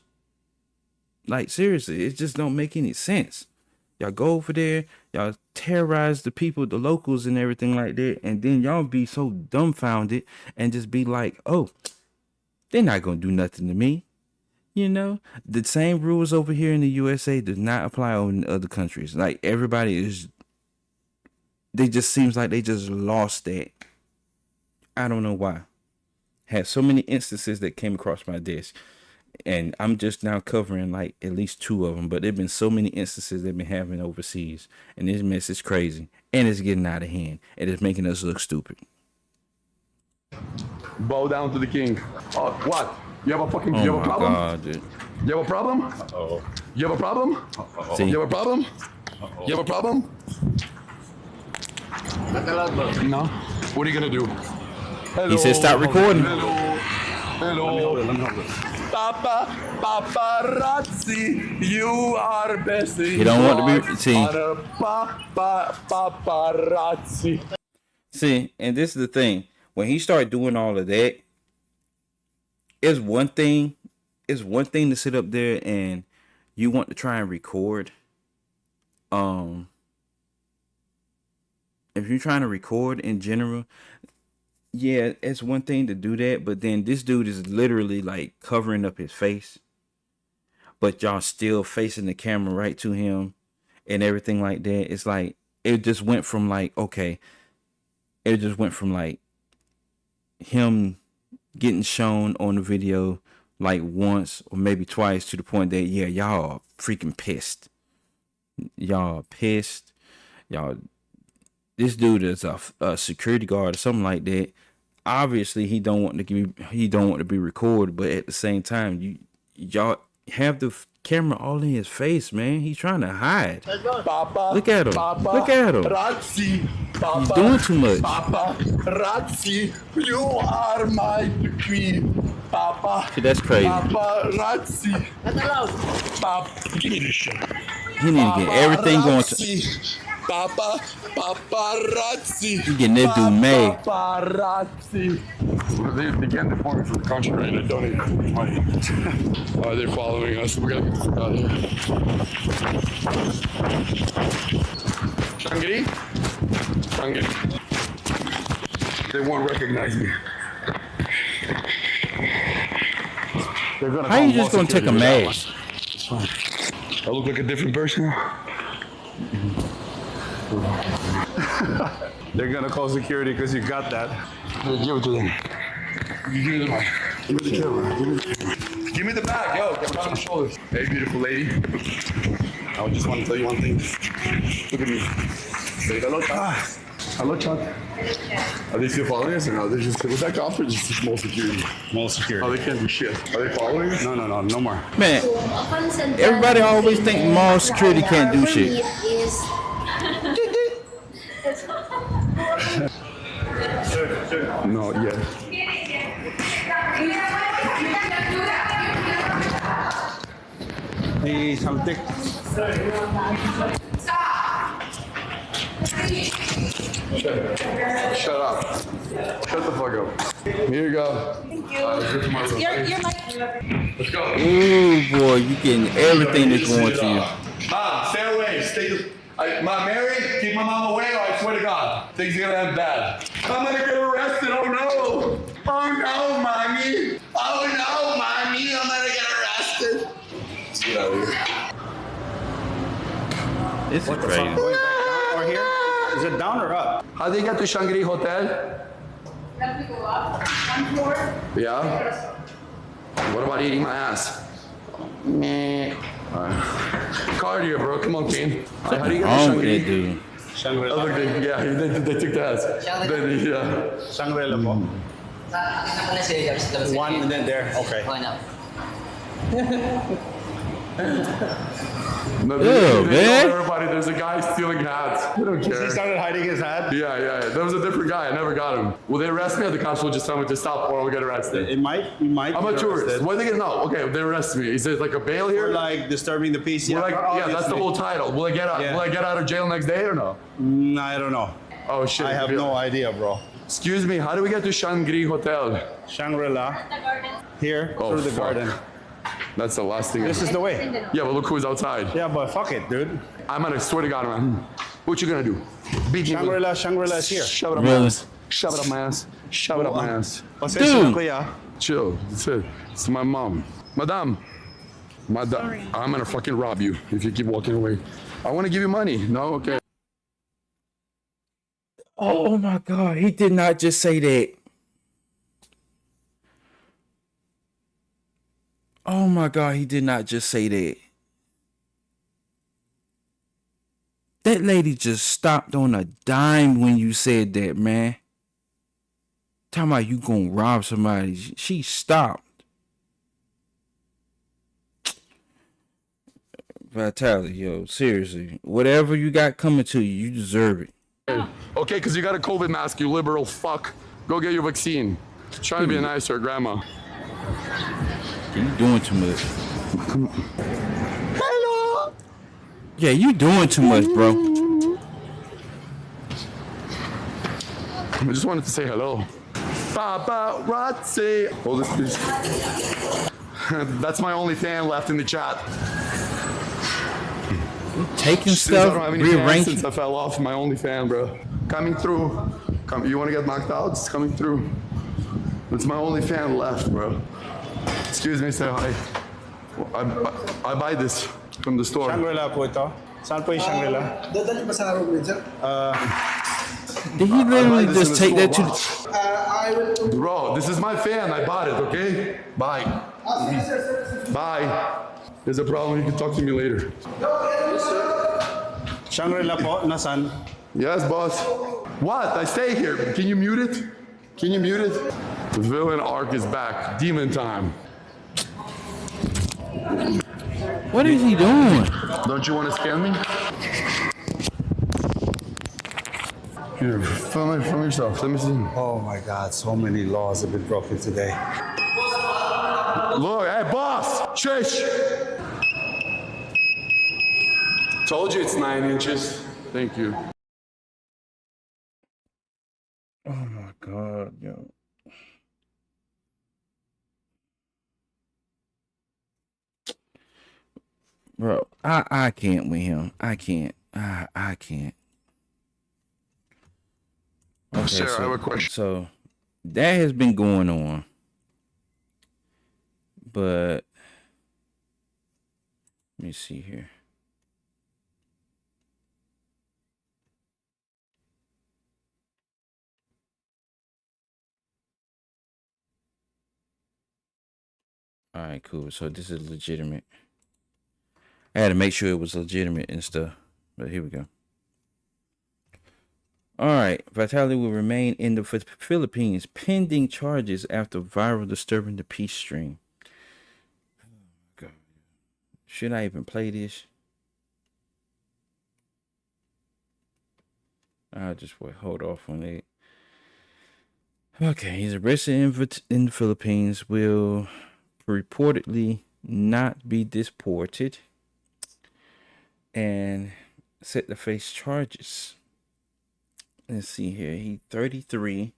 Speaker 1: Like, seriously, it just don't make any sense. Y'all go over there, y'all terrorize the people, the locals and everything like that, and then y'all be so dumbfounded and just be like, oh, they're not gonna do nothing to me. You know, the same rules over here in the USA does not apply in other countries. Like, everybody is, they just seems like they just lost that. I don't know why. Had so many instances that came across my desk. And I'm just now covering like at least 2 of them, but there've been so many instances they've been having overseas, and this mess is crazy, and it's getting out of hand, and it's making us look stupid.
Speaker 10: Bow down to the king. What? You have a fucking? You have a problem?
Speaker 1: God, dude.
Speaker 10: You have a problem?
Speaker 11: Uh-oh.
Speaker 10: You have a problem?
Speaker 11: Uh-oh.
Speaker 1: See?
Speaker 10: You have a problem?
Speaker 11: Uh-oh.
Speaker 10: You have a problem? No. What are you gonna do? Hello.
Speaker 1: He said stop recording.
Speaker 10: Hello. Let me hold it. Paparazzi, you are best.
Speaker 1: He don't want to be see.
Speaker 10: Paparazzi.
Speaker 1: See, and this is the thing. When he started doing all of that, it's one thing. It's one thing to sit up there and you want to try and record. If you're trying to record in general, yeah, it's one thing to do that, but then this dude is literally like covering up his face. but y'all still facing the camera right to him and everything like that. It's like, it just went from like, okay, it just went from like him getting shown on the video like once or maybe twice to the point that, yeah, y'all are freaking pissed. Y'all pissed. Y'all, this dude is a security guard or something like that. Obviously, he don't want to be recorded, but at the same time, y'all have the camera all in his face, man. He's trying to hide.
Speaker 10: Papa,
Speaker 1: look at him.
Speaker 10: Papa,
Speaker 1: look at him.
Speaker 10: Razzi, Papa,
Speaker 1: he's doing too much.
Speaker 10: Papa, Razzi, you are my queen. Papa,
Speaker 1: see, that's crazy.
Speaker 10: Papa, Razzi. Papa,
Speaker 1: he need to get everything going to.
Speaker 10: Papa, paparazzi.
Speaker 1: You getting that dude mad.
Speaker 10: Paparazzi. They can't deport me from the country, right? I donate money. They're following us. We gotta get the fuck out of here. Shangri? Shangri. They won't recognize me.
Speaker 1: How you just gonna take a mask?
Speaker 10: It's fine. I look like a different person now.
Speaker 11: They're gonna call security because you got that.
Speaker 10: Give it to them. Give me the mic. Give me the camera. Give me the bag, yo. Get on the shoulders. Hey, beautiful lady. I just want to tell you one thing. Look at me. Say hello, chat. Hello, chat. Are they still following us or no? They're just, was that cops or just small security?
Speaker 11: Small security.
Speaker 10: Oh, they can't do shit. Are they following us?
Speaker 11: No more.
Speaker 1: Man, everybody always think mall security can't do shit.
Speaker 10: No, yeah.
Speaker 11: Hey, something.
Speaker 10: Shut up. Shut the fuck up. Here you go.
Speaker 8: Thank you. You're my...
Speaker 10: Let's go.
Speaker 1: Ooh, boy, you getting everything that's going to you.
Speaker 10: Mom, stay away. Mom, Mary, keep my mom away or I swear to God, things are gonna end bad. I'm gonna get arrested, oh no. Oh no, mommy. Oh no, mommy, I'm gonna get arrested. Let's get out of here.
Speaker 1: This is crazy.
Speaker 11: Going back down or here? Is it down or up?
Speaker 10: How do you get to Shangri Hotel?
Speaker 8: Let me go up. 1 floor.
Speaker 10: Yeah? What about eating my ass? Meh. Cardio, bro. Come on, Kane. How do you get to Shangri?
Speaker 1: Dude.
Speaker 11: Shangri-La.
Speaker 10: Yeah, they took the ass. Yeah.
Speaker 11: Shangri-La po. One and then there. Okay.
Speaker 10: No,
Speaker 1: Ew,
Speaker 10: they
Speaker 1: man.
Speaker 10: told everybody there's a guy stealing hats. They don't care.
Speaker 11: He started hiding his hat?
Speaker 10: Yeah. There was a different guy. I never got him. Will they arrest me or the cops will just tell me to stop or I'll get arrested?
Speaker 11: It might.
Speaker 10: I'm a tourist. What are they gonna know? Okay, they arrest me. Is there like a bail here?
Speaker 11: Or like disturbing the peace.
Speaker 10: Yeah, that's the whole title. Will I get out?
Speaker 11: Yeah.
Speaker 10: Will I get out of jail next day or no?
Speaker 11: I don't know.
Speaker 10: Oh shit.
Speaker 11: I have no idea, bro.
Speaker 10: Excuse me. How do we get to Shangri Hotel?
Speaker 11: Shangri-La. Here
Speaker 10: Oh,
Speaker 11: through the
Speaker 10: fuck.
Speaker 11: garden.
Speaker 10: That's the last thing.
Speaker 11: This is the way.
Speaker 10: Yeah, but look who's outside.
Speaker 11: Yeah, but fuck it, dude.
Speaker 10: I'm gonna swear to God, man. What you gonna do? Beat me with-
Speaker 11: Shangri-La is here.
Speaker 10: Shove it up my
Speaker 1: Really?
Speaker 10: ass. Shove it up my ass. Shove it up my ass.
Speaker 1: Dude.
Speaker 10: Chill. That's it. It's my mom. Madame. I'm gonna fucking rob you if you keep walking away. I wanna give you money. No? Okay.
Speaker 1: Oh my God, he did not just say that. Oh my God, he did not just say that. That lady just stopped on a dime when you said that, man. Talking about you gonna rob somebody. She stopped. Vitaly, yo, seriously. Whatever you got coming to you, you deserve it.
Speaker 10: Okay, because you got a COVID mask, you liberal fuck. Go get your vaccine. Try to be nice to her grandma.
Speaker 1: You doing too much.
Speaker 10: Hello.
Speaker 1: Yeah, you doing too much, bro.
Speaker 10: I just wanted to say hello. Paparazzi. Hold this, please. That's my only fan left in the chat.
Speaker 1: Taking
Speaker 10: Since I
Speaker 1: stuff,
Speaker 10: don't have any fans
Speaker 1: rearranging.
Speaker 10: since I fell off, my only fan, bro. Coming through. You want to get knocked out? It's coming through. It's my only fan left, bro. Excuse me, say hi. I buy this from the store.
Speaker 11: Shangri-La po ito. Saan po yung Shangri-La?
Speaker 12: Dadali ba sa room sir?
Speaker 1: Did he literally just take that to the...
Speaker 12: I will...
Speaker 10: Bro, this is my fan. I bought it, okay? Bye. Bye. There's a problem. You can talk to me later.
Speaker 11: Shangri-La po, nasan?
Speaker 10: Yes, boss. What? I stay here. Can you mute it? Can you mute it? The villain arc is back. Demon time.
Speaker 1: What is he doing?
Speaker 10: Don't you want to scam me? Here, film yourself. Let me see.
Speaker 11: Oh my God, so many laws have been broken today.
Speaker 10: Look, hey, boss! Shush! Told you it's 9 inches. Thank you.
Speaker 1: Oh my God, yo. Bro, I can't with him. I can't. I can't. Okay,
Speaker 10: Sarah, I have a question.
Speaker 1: So that has been going on. But let me see here. All right, cool. So this is legitimate. I had to make sure it was legitimate and stuff. But here we go. All right. Vitaly will remain in the Philippines pending charges after viral disturbing the peace stream. God. Should I even play this? I'll just hold off on it. Okay. He's arrested in the Philippines. Will reportedly not be deported and set to face charges. Let's see here. He 33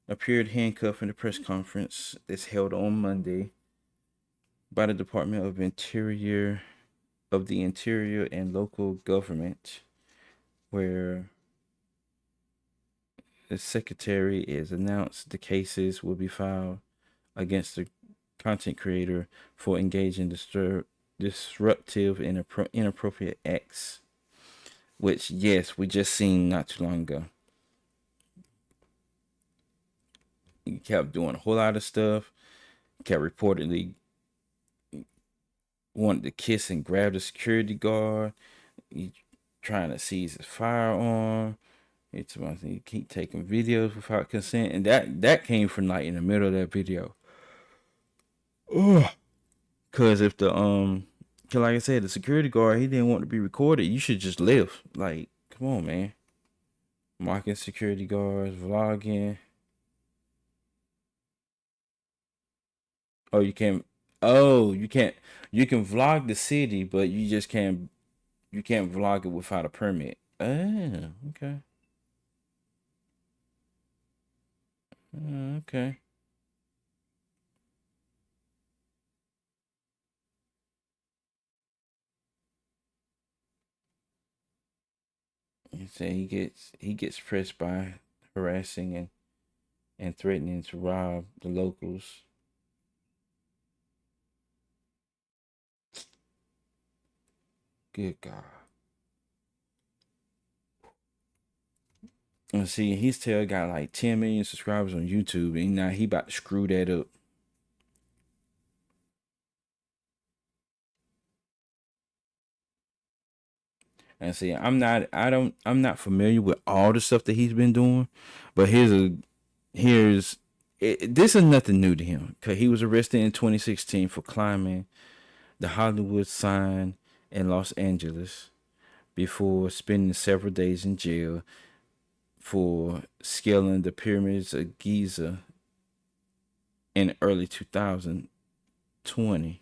Speaker 1: appeared handcuffed in the press conference that's held on Monday by the Department of the Interior and Local Government, where the secretary has announced the cases will be filed against the content creator for engaging disruptive and inappropriate acts, which, yes, we just seen not too long ago. He kept doing a whole lot of stuff. Kept reportedly wanted to kiss and grab the security guard. He trying to seize his firearm. It's one thing. You keep taking videos without consent, and that came from like in the middle of that video. Cause if the cause like I said, the security guard, he didn't want to be recorded. You should just live. Like, come on, man. Mocking security guards, vlogging. Oh, you can't. Oh, you can't. You can vlog the city, but you just can't. You can't vlog it without a permit. Oh, okay. Okay. You say he gets pressed by harassing and threatening to rob the locals. Good God. And see, he's still got like 10 million subscribers on YouTube, and now he about to screw that up. And see, I'm not familiar with all the stuff that he's been doing, but this is nothing new to him, because he was arrested in 2016 for climbing the Hollywood sign in Los Angeles before spending several days in jail for scaling the pyramids of Giza in early 2020.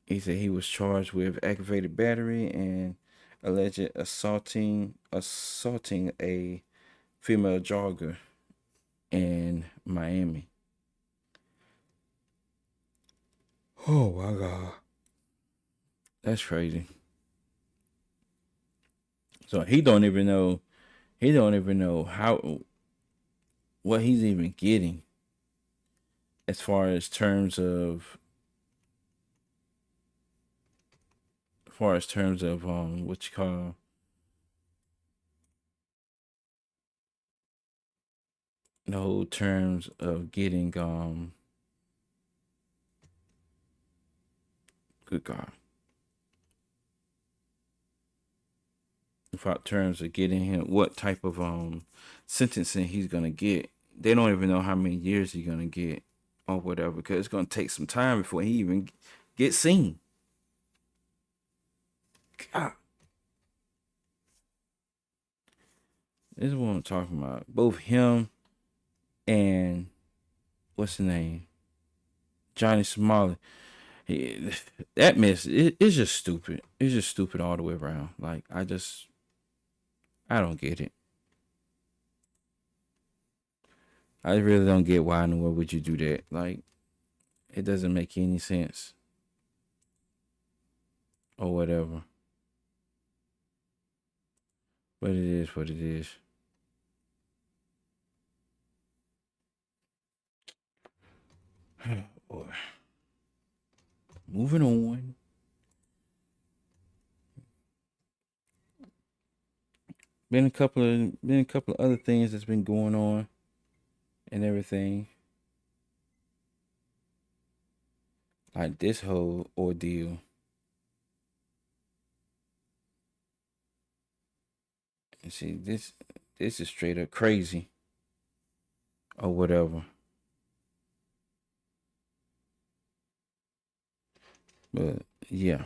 Speaker 1: He said he was charged with aggravated battery and alleged assaulting a female jogger in Miami. Oh my God. That's crazy. So he don't even know what he's even getting. as far as terms of what you call no terms of getting good God. About terms of getting him what type of sentencing he's gonna get. They don't even know how many years he's gonna get or whatever, because it's gonna take some time before he even gets seen. God. This is what I'm talking about. Both him and what's the name? Johnny Somali. That mess, it's just stupid. It's just stupid all the way around. Like, I don't get it. I really don't get why in the world would you do that. Like, it doesn't make any sense. Or whatever. But it is what it is. Boy. Moving on. Been a couple of other things that's been going on and everything. Like this whole ordeal. And see, this is straight up crazy. Or whatever. But yeah.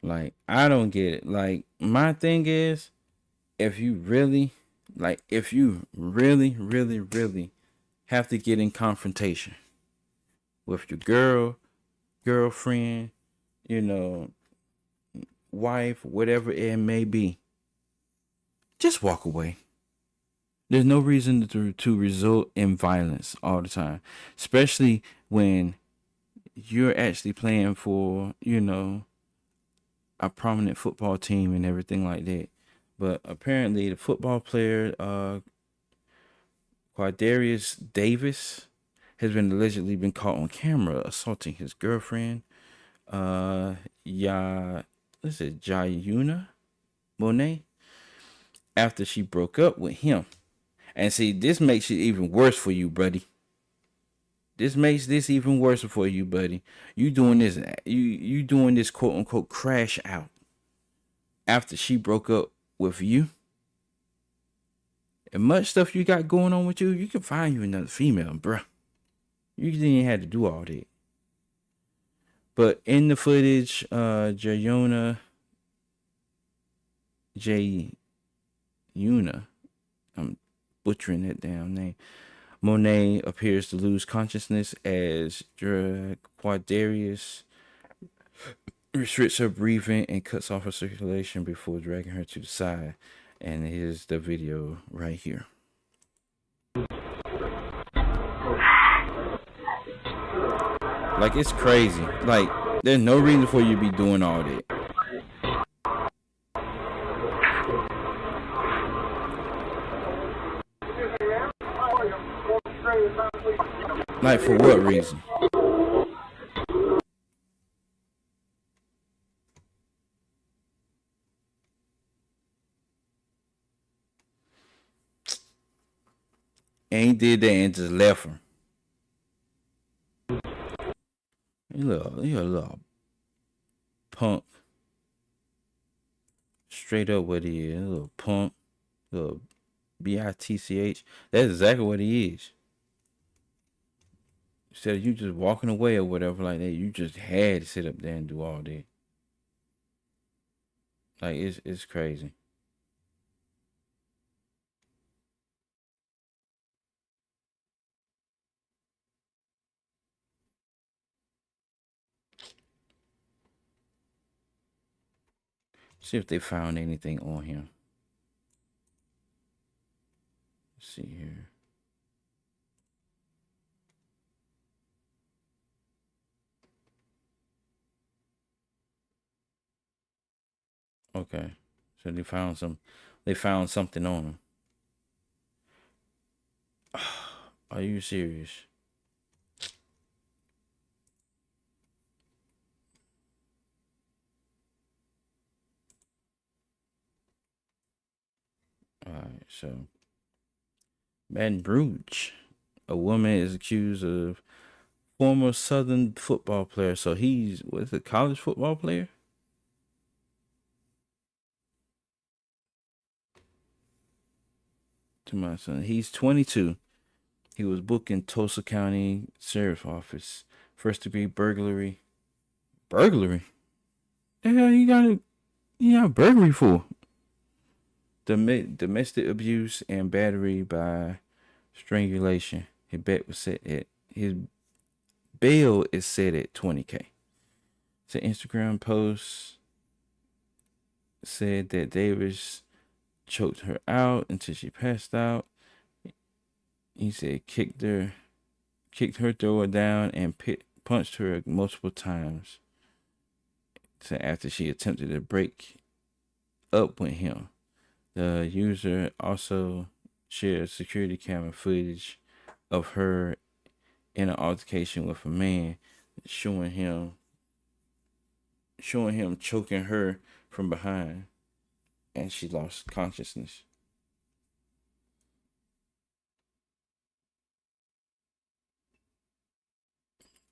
Speaker 1: Like, I don't get it. Like, my thing is, if you really have to get in confrontation with your girlfriend, wife, whatever it may be, just walk away. There's no reason to result in violence all the time, especially when you're actually playing for, a prominent football team and everything like that. But apparently the football player, Quadarius Davis, has been allegedly been caught on camera assaulting his girlfriend, Jayuna Monet, after she broke up with him. And see, this makes it even worse for you, buddy. This makes this even worse for you, buddy. You doing this quote unquote crash out after she broke up with you. And much stuff you got going on with you, you can find you another female, bruh. You didn't even have to do all that. But in the footage, Jayuna, I'm butchering that damn name, Monet appears to lose consciousness as Quadarius restricts her breathing and cuts off her circulation before dragging her to the side. And here's the video right here. Like, it's crazy. Like, there's no reason for you to be doing all that. Like, for what reason? And he did that and just left her. You're a little punk. Straight up what he is. A little punk. A little bitch. That's exactly what he is. Instead of you just walking away or whatever like that, you just had to sit up there and do all that. Like, it's crazy. See if they found anything on him. Let's see here. Okay. So they found something on him. Are you serious? Alright, so Baton Rouge. A woman is accused of former Southern football player. So he's a college football player? To my son. He's 22. He was booked in Tulsa County Sheriff's Office. First degree burglary. Burglary? The hell you got burglary for? Domestic abuse and battery by strangulation. His bail is set at $20,000. The Instagram post said that Davis choked her out until she passed out. He said kicked her, threw her down, and punched her multiple times. So after she attempted to break up with him. The user also shared security camera footage of her in an altercation with a man, showing him choking her from behind, and she lost consciousness.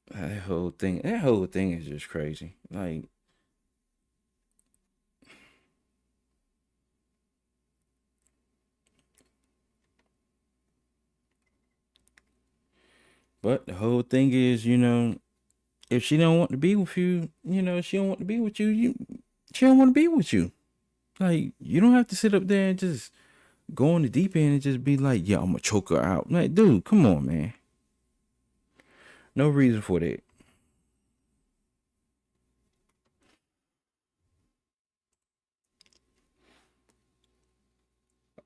Speaker 1: That whole thing is just crazy. Like, but the whole thing is, if she don't want to be with you, she don't want to be with you, she don't want to be with you. Like, you don't have to sit up there and just go on the deep end and just be like, yeah, I'm gonna choke her out. Like, dude, come on, man. No reason for that.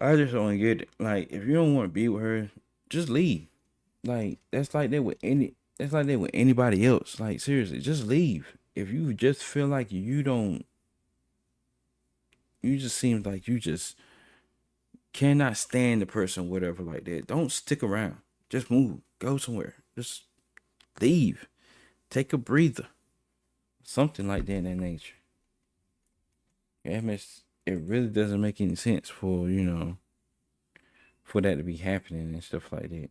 Speaker 1: I just don't get it. Like, if you don't want to be with her, just leave. Like, that's like that with anybody else. Like, seriously, just leave. If you just feel like you just seem like you just cannot stand the person, whatever, like that, don't stick around. Just move. Go somewhere. Just leave. Take a breather. Something like that in that nature. It really doesn't make any sense for that to be happening and stuff like that.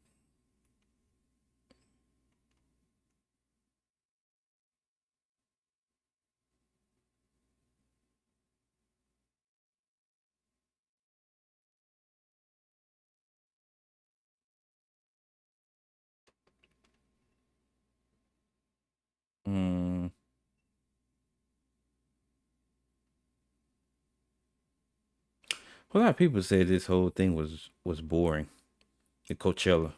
Speaker 1: A lot of people say this whole thing was boring. The Coachella.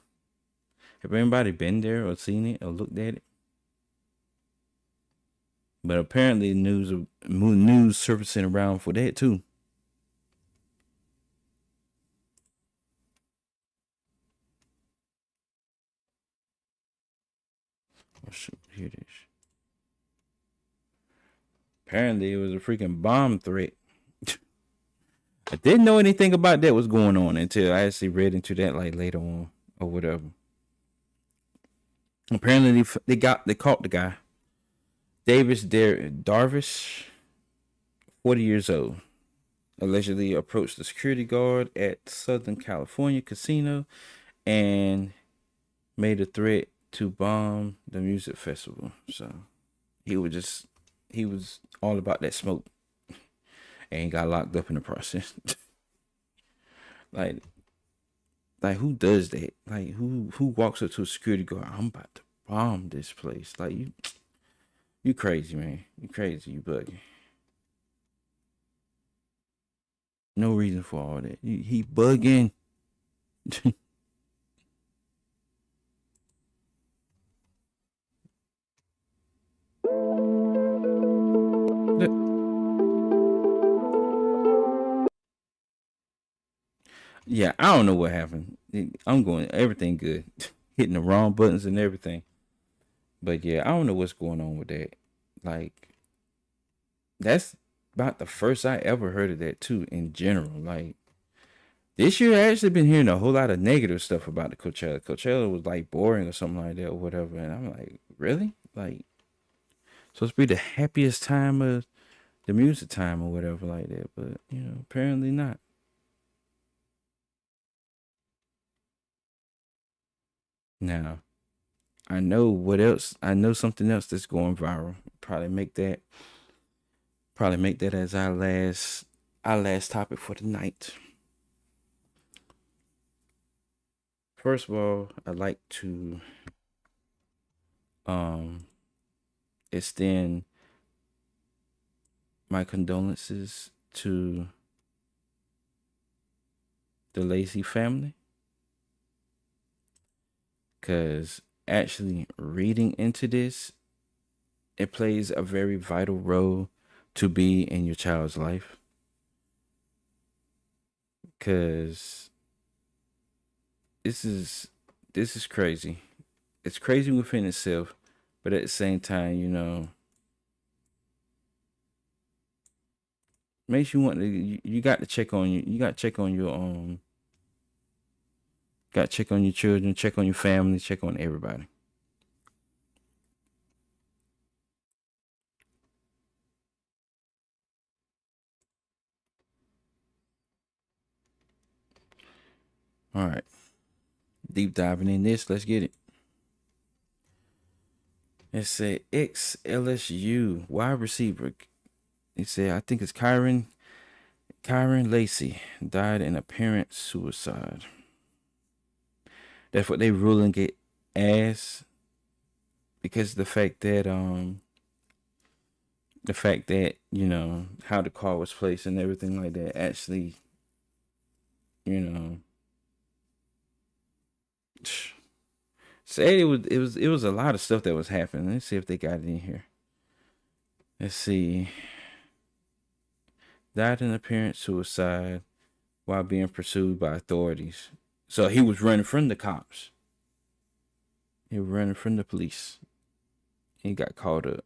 Speaker 1: Have anybody been there or seen it or looked at it? But apparently news surfacing around for that too. Oh shoot, here it is. Apparently it was a freaking bomb threat. I didn't know anything about that was going on until I actually read into that like later on or whatever. Apparently they caught the guy. Davis Darvish, 40 years old, allegedly approached the security guard at Southern California casino and made a threat to bomb the music festival. So he was all about that smoke. And he got locked up in the process. like who does that? Like who walks up to a security guard? I'm about to bomb this place. Like you crazy, man. You crazy. You bugging. No reason for all that. He bugging. Yeah, I don't know what happened. I'm going everything good. Hitting the wrong buttons and everything. But yeah, I don't know what's going on with that. Like, that's about the first I ever heard of that too. In general, like this year, I actually been hearing a whole lot of negative stuff about the Coachella. Coachella was like boring or something like that or whatever, and I'm like, really? Like, supposed to be the happiest time of the music time or whatever like that, but you know, apparently not. Now, I know what else. I know something else that's going viral. Probably make that as our last topic for the night. First of all, I'd like to extend my condolences to the Lacey family, because actually reading into this, it plays a very vital role to be in your child's life, because this is crazy. It's crazy within itself, but at the same time, you know, makes you want to. You got to check on you. You got to check on your Got to check on your children, check on your family, check on everybody. All right. Deep diving in this, let's get it. It said ex-LSU wide receiver. It said, I think it's Kyron Lacey died in apparent suicide. That's what they ruling it as, because the fact that you know how the car was placed and everything like that actually, you know, said it was a lot of stuff that was happening. Let's see if they got it in here. Let's see. Died in apparent suicide while being pursued by authorities. So he was running from the cops. He was running from the police. He got caught up.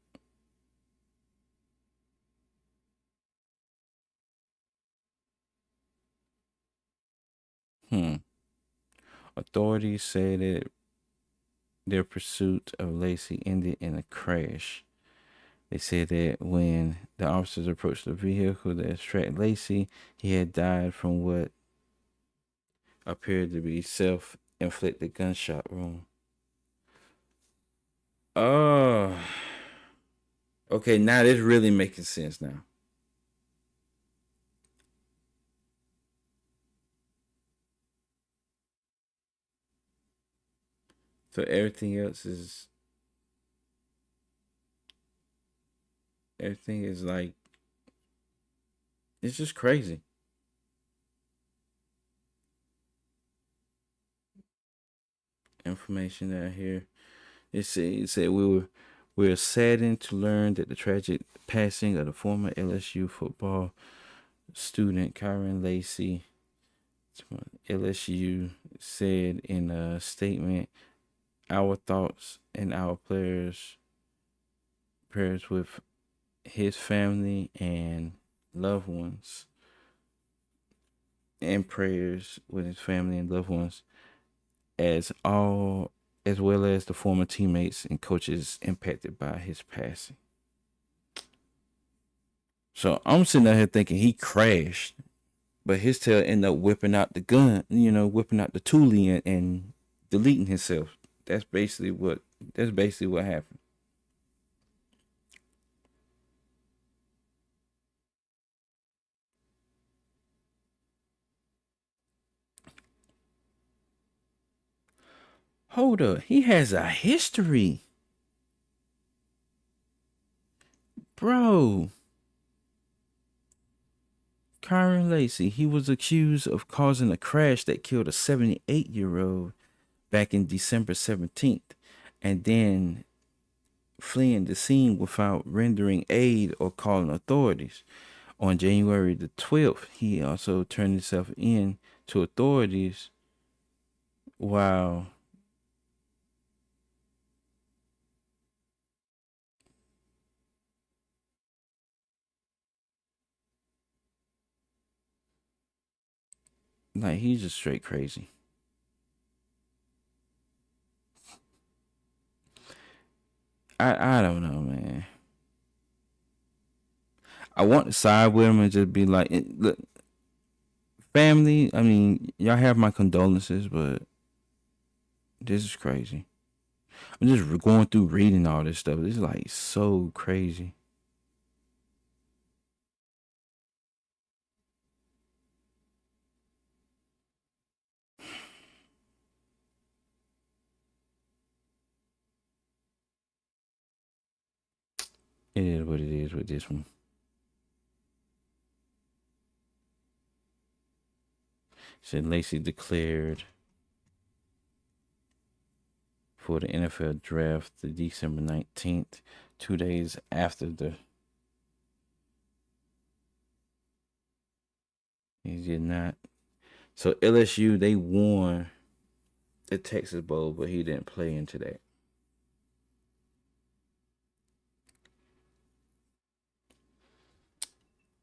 Speaker 1: Authorities say that their pursuit of Lacey ended in a crash. They said that when the officers approached the vehicle that extracted Lacey, he had died from what appeared to be self-inflicted gunshot wound. Oh. Okay, now this really making sense now. So everything is like, it's just crazy. Information out here. It said we are saddened to learn that the tragic passing of the former LSU football student Kyron Lacey. LSU said in a statement, our thoughts and our prayers with his family and loved ones, and prayers with his family and loved ones, as well as the former teammates and coaches impacted by his passing. So I'm sitting out here thinking he crashed, but his tail ended up whipping out the gun, whipping out the toolie and deleting himself. That's basically what happened. Hold up, he has a history. Bro. Kyron Lacey, he was accused of causing a crash that killed a 78-year-old back in December 17th, and then fleeing the scene without rendering aid or calling authorities. On January the 12th, he also turned himself in to authorities while Like, he's just straight crazy. I don't know, man. I want to side with him and just be like, look, family, I mean, y'all have my condolences, but this is crazy. I'm just going through reading all this stuff. This is like so crazy. It is what it is with this one. Said Lacey declared for the NFL draft the December 19th, 2 days after the. He did not. So LSU, they won the Texas Bowl, but he didn't play into that.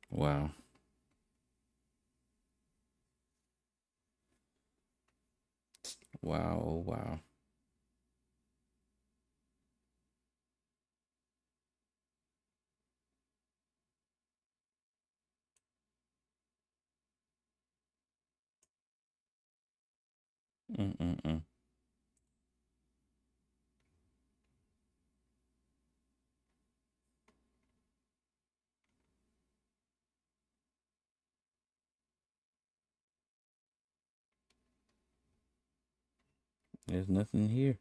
Speaker 1: Wow. Wow, oh wow. Mm-mm-mm. There's nothing here.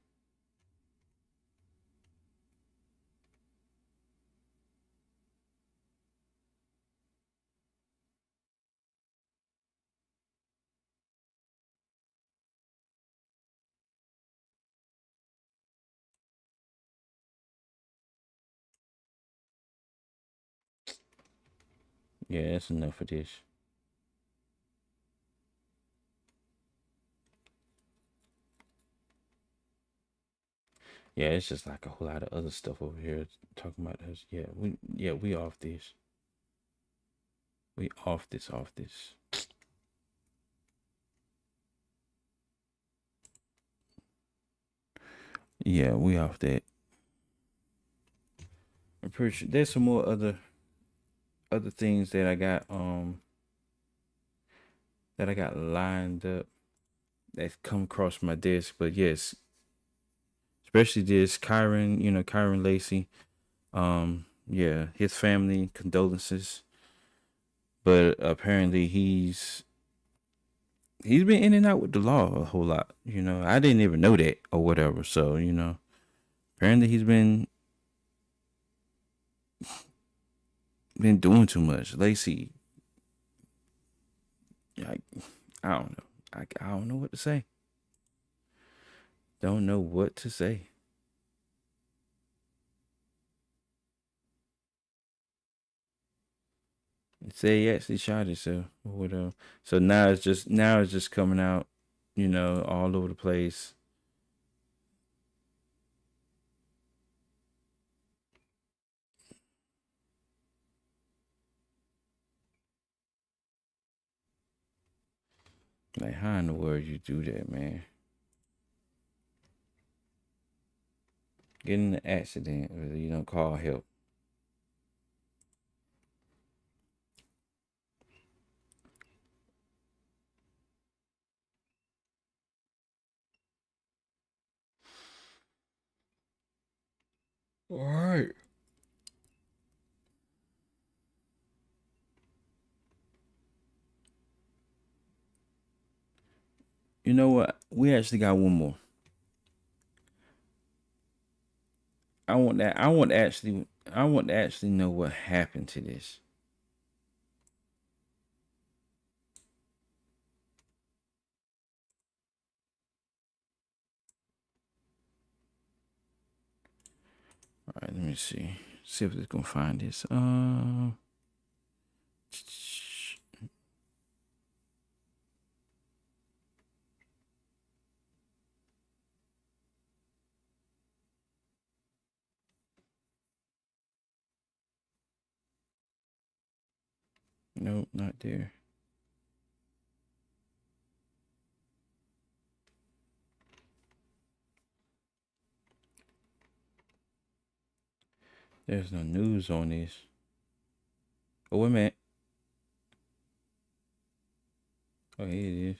Speaker 1: Yeah, that's enough of this. Yeah, it's just like a whole lot of other stuff over here talking about this. We off this. We off this. Yeah, we off that. I'm pretty sure there's some more other things that I got lined up that's come across my desk. But yes, especially this Kyron Lacey. Yeah, his family condolences. But apparently he's been in and out with the law a whole lot. I didn't even know that or whatever. So, apparently he's been doing too much. Lacey, I don't know. I don't know what to say. Don't know what to say. Say he actually shot himself or whatever. So now it's just coming out, all over the place. Like, how in the world you do that, man? Get in an accident, or you don't call help. All right. You know what? We actually got one more. I want to actually know what happened to this. All right, let me see. See if it's gonna find this. Nope, not there. There's no news on this. Oh, wait a minute. Oh, here it is.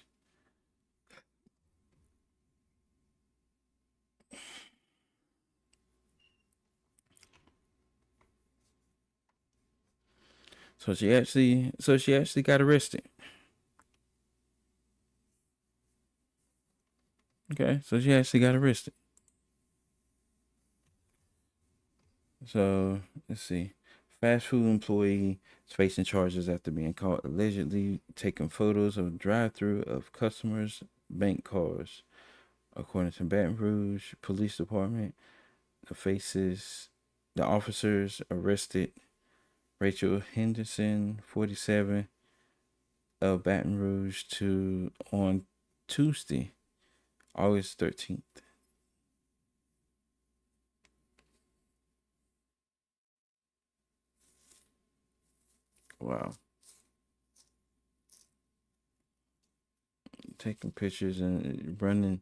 Speaker 1: So she actually got arrested. Okay, so she actually got arrested. So let's see. Fast food employee is facing charges after being caught allegedly taking photos of drive-through of customers' bank cards. According to Baton Rouge Police Department, the officers arrested Rachel Henderson, 47, of Baton Rouge on Tuesday, August 13th. Wow. Taking pictures and running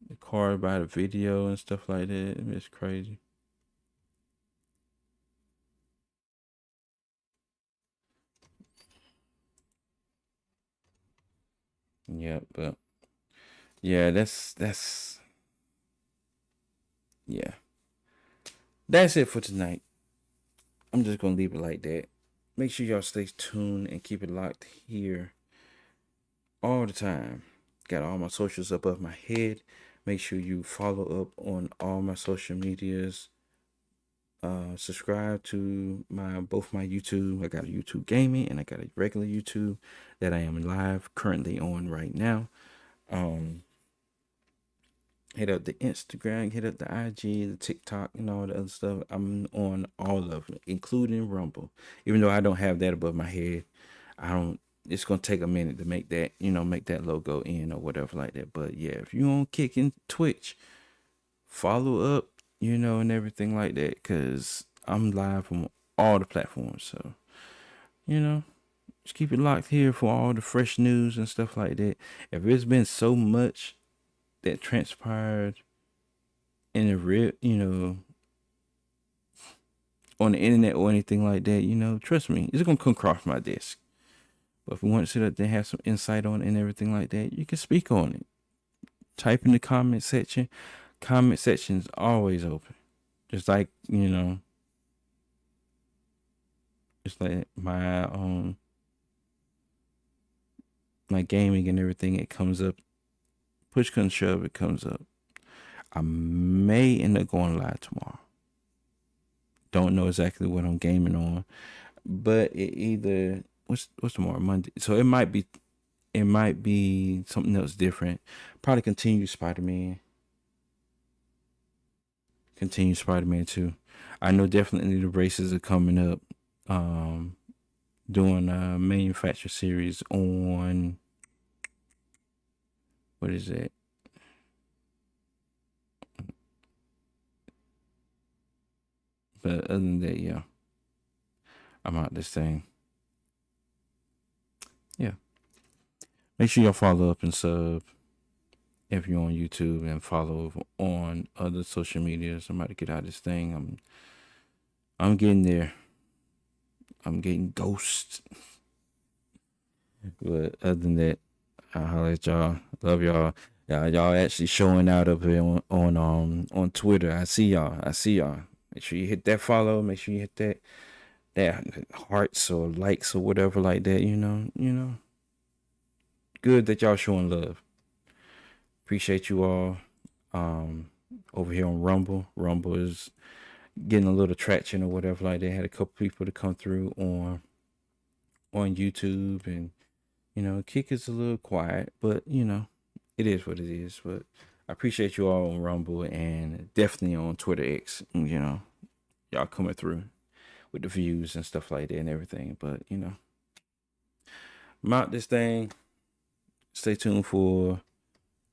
Speaker 1: the car by the video and stuff like that. It's crazy. Yeah, but yeah, that's yeah. That's it for tonight. I'm just gonna leave it like that. Make sure y'all stay tuned and keep it locked here all the time. Got all my socials above my head. Make sure you follow up on all my social medias. Subscribe to both my YouTube. I got a YouTube gaming and I got a regular YouTube that I am live currently on right now. Hit up the Instagram, hit up the IG, the TikTok, and all the other stuff. I'm on all of it, including Rumble. Even though I don't have that above my head, it's gonna take a minute to make that, make that logo in or whatever like that. But yeah, if you on Kick and Twitch, follow up, and everything like that, because I'm live on all the platforms. So, just keep it locked here for all the fresh news and stuff like that. If it's been so much that transpired in the real, on the internet or anything like that, trust me, it's gonna come across my desk. But if you want to sit up there and have some insight on it and everything like that, you can speak on it. Type in the comment section. Comment section is always open. Just like, just like my gaming and everything, it comes up. Push comes shove, it comes up. I may end up going live tomorrow. Don't know exactly what I'm gaming on, but it either what's tomorrow, Monday. So it might be something else different. Probably continue Spider-Man 2. I know definitely the races are coming up. Doing a manufacturer series on, what is it? But other than that, yeah, I'm out this thing. Yeah. Make sure y'all follow up and sub if you're on YouTube, and follow on other social medias. I'm about to get out of this thing. I'm getting there. I'm getting ghost. But other than that, I'll holler at y'all. Love y'all. Y'all actually showing out up here on Twitter. I see y'all. Make sure you hit that follow. Make sure you hit that hearts or likes or whatever like that. Good that y'all showing love. Appreciate you all. Over here on Rumble. Rumble is getting a little traction or whatever like that. Had a couple people to come through on YouTube, and Kick is a little quiet, but it is what it is. But I appreciate you all on Rumble, and definitely on Twitter X. Y'all coming through with the views and stuff like that and everything. But I'm out this thing. Stay tuned for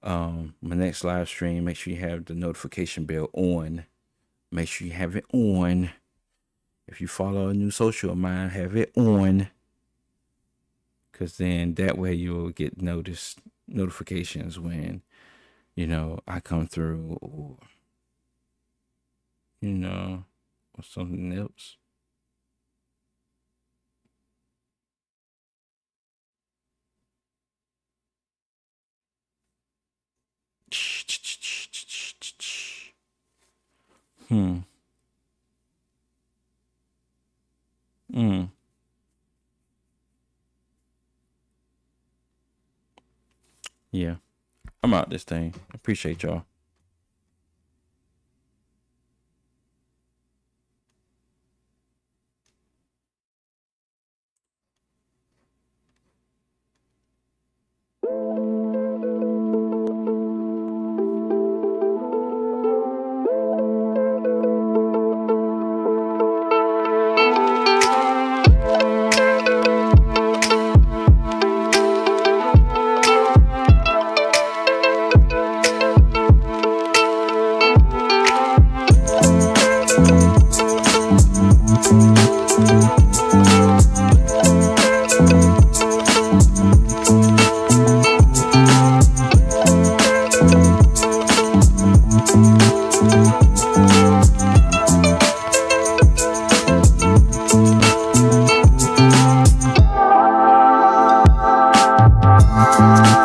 Speaker 1: my next live stream. Make sure you have the notification bell on. Make sure you have it on. If you follow a new social of mine, have it on. Because then that way you'll get notifications when, I come through, or you know, or something else. Yeah. I'm out this thing. Appreciate y'all.
Speaker 13: Bye.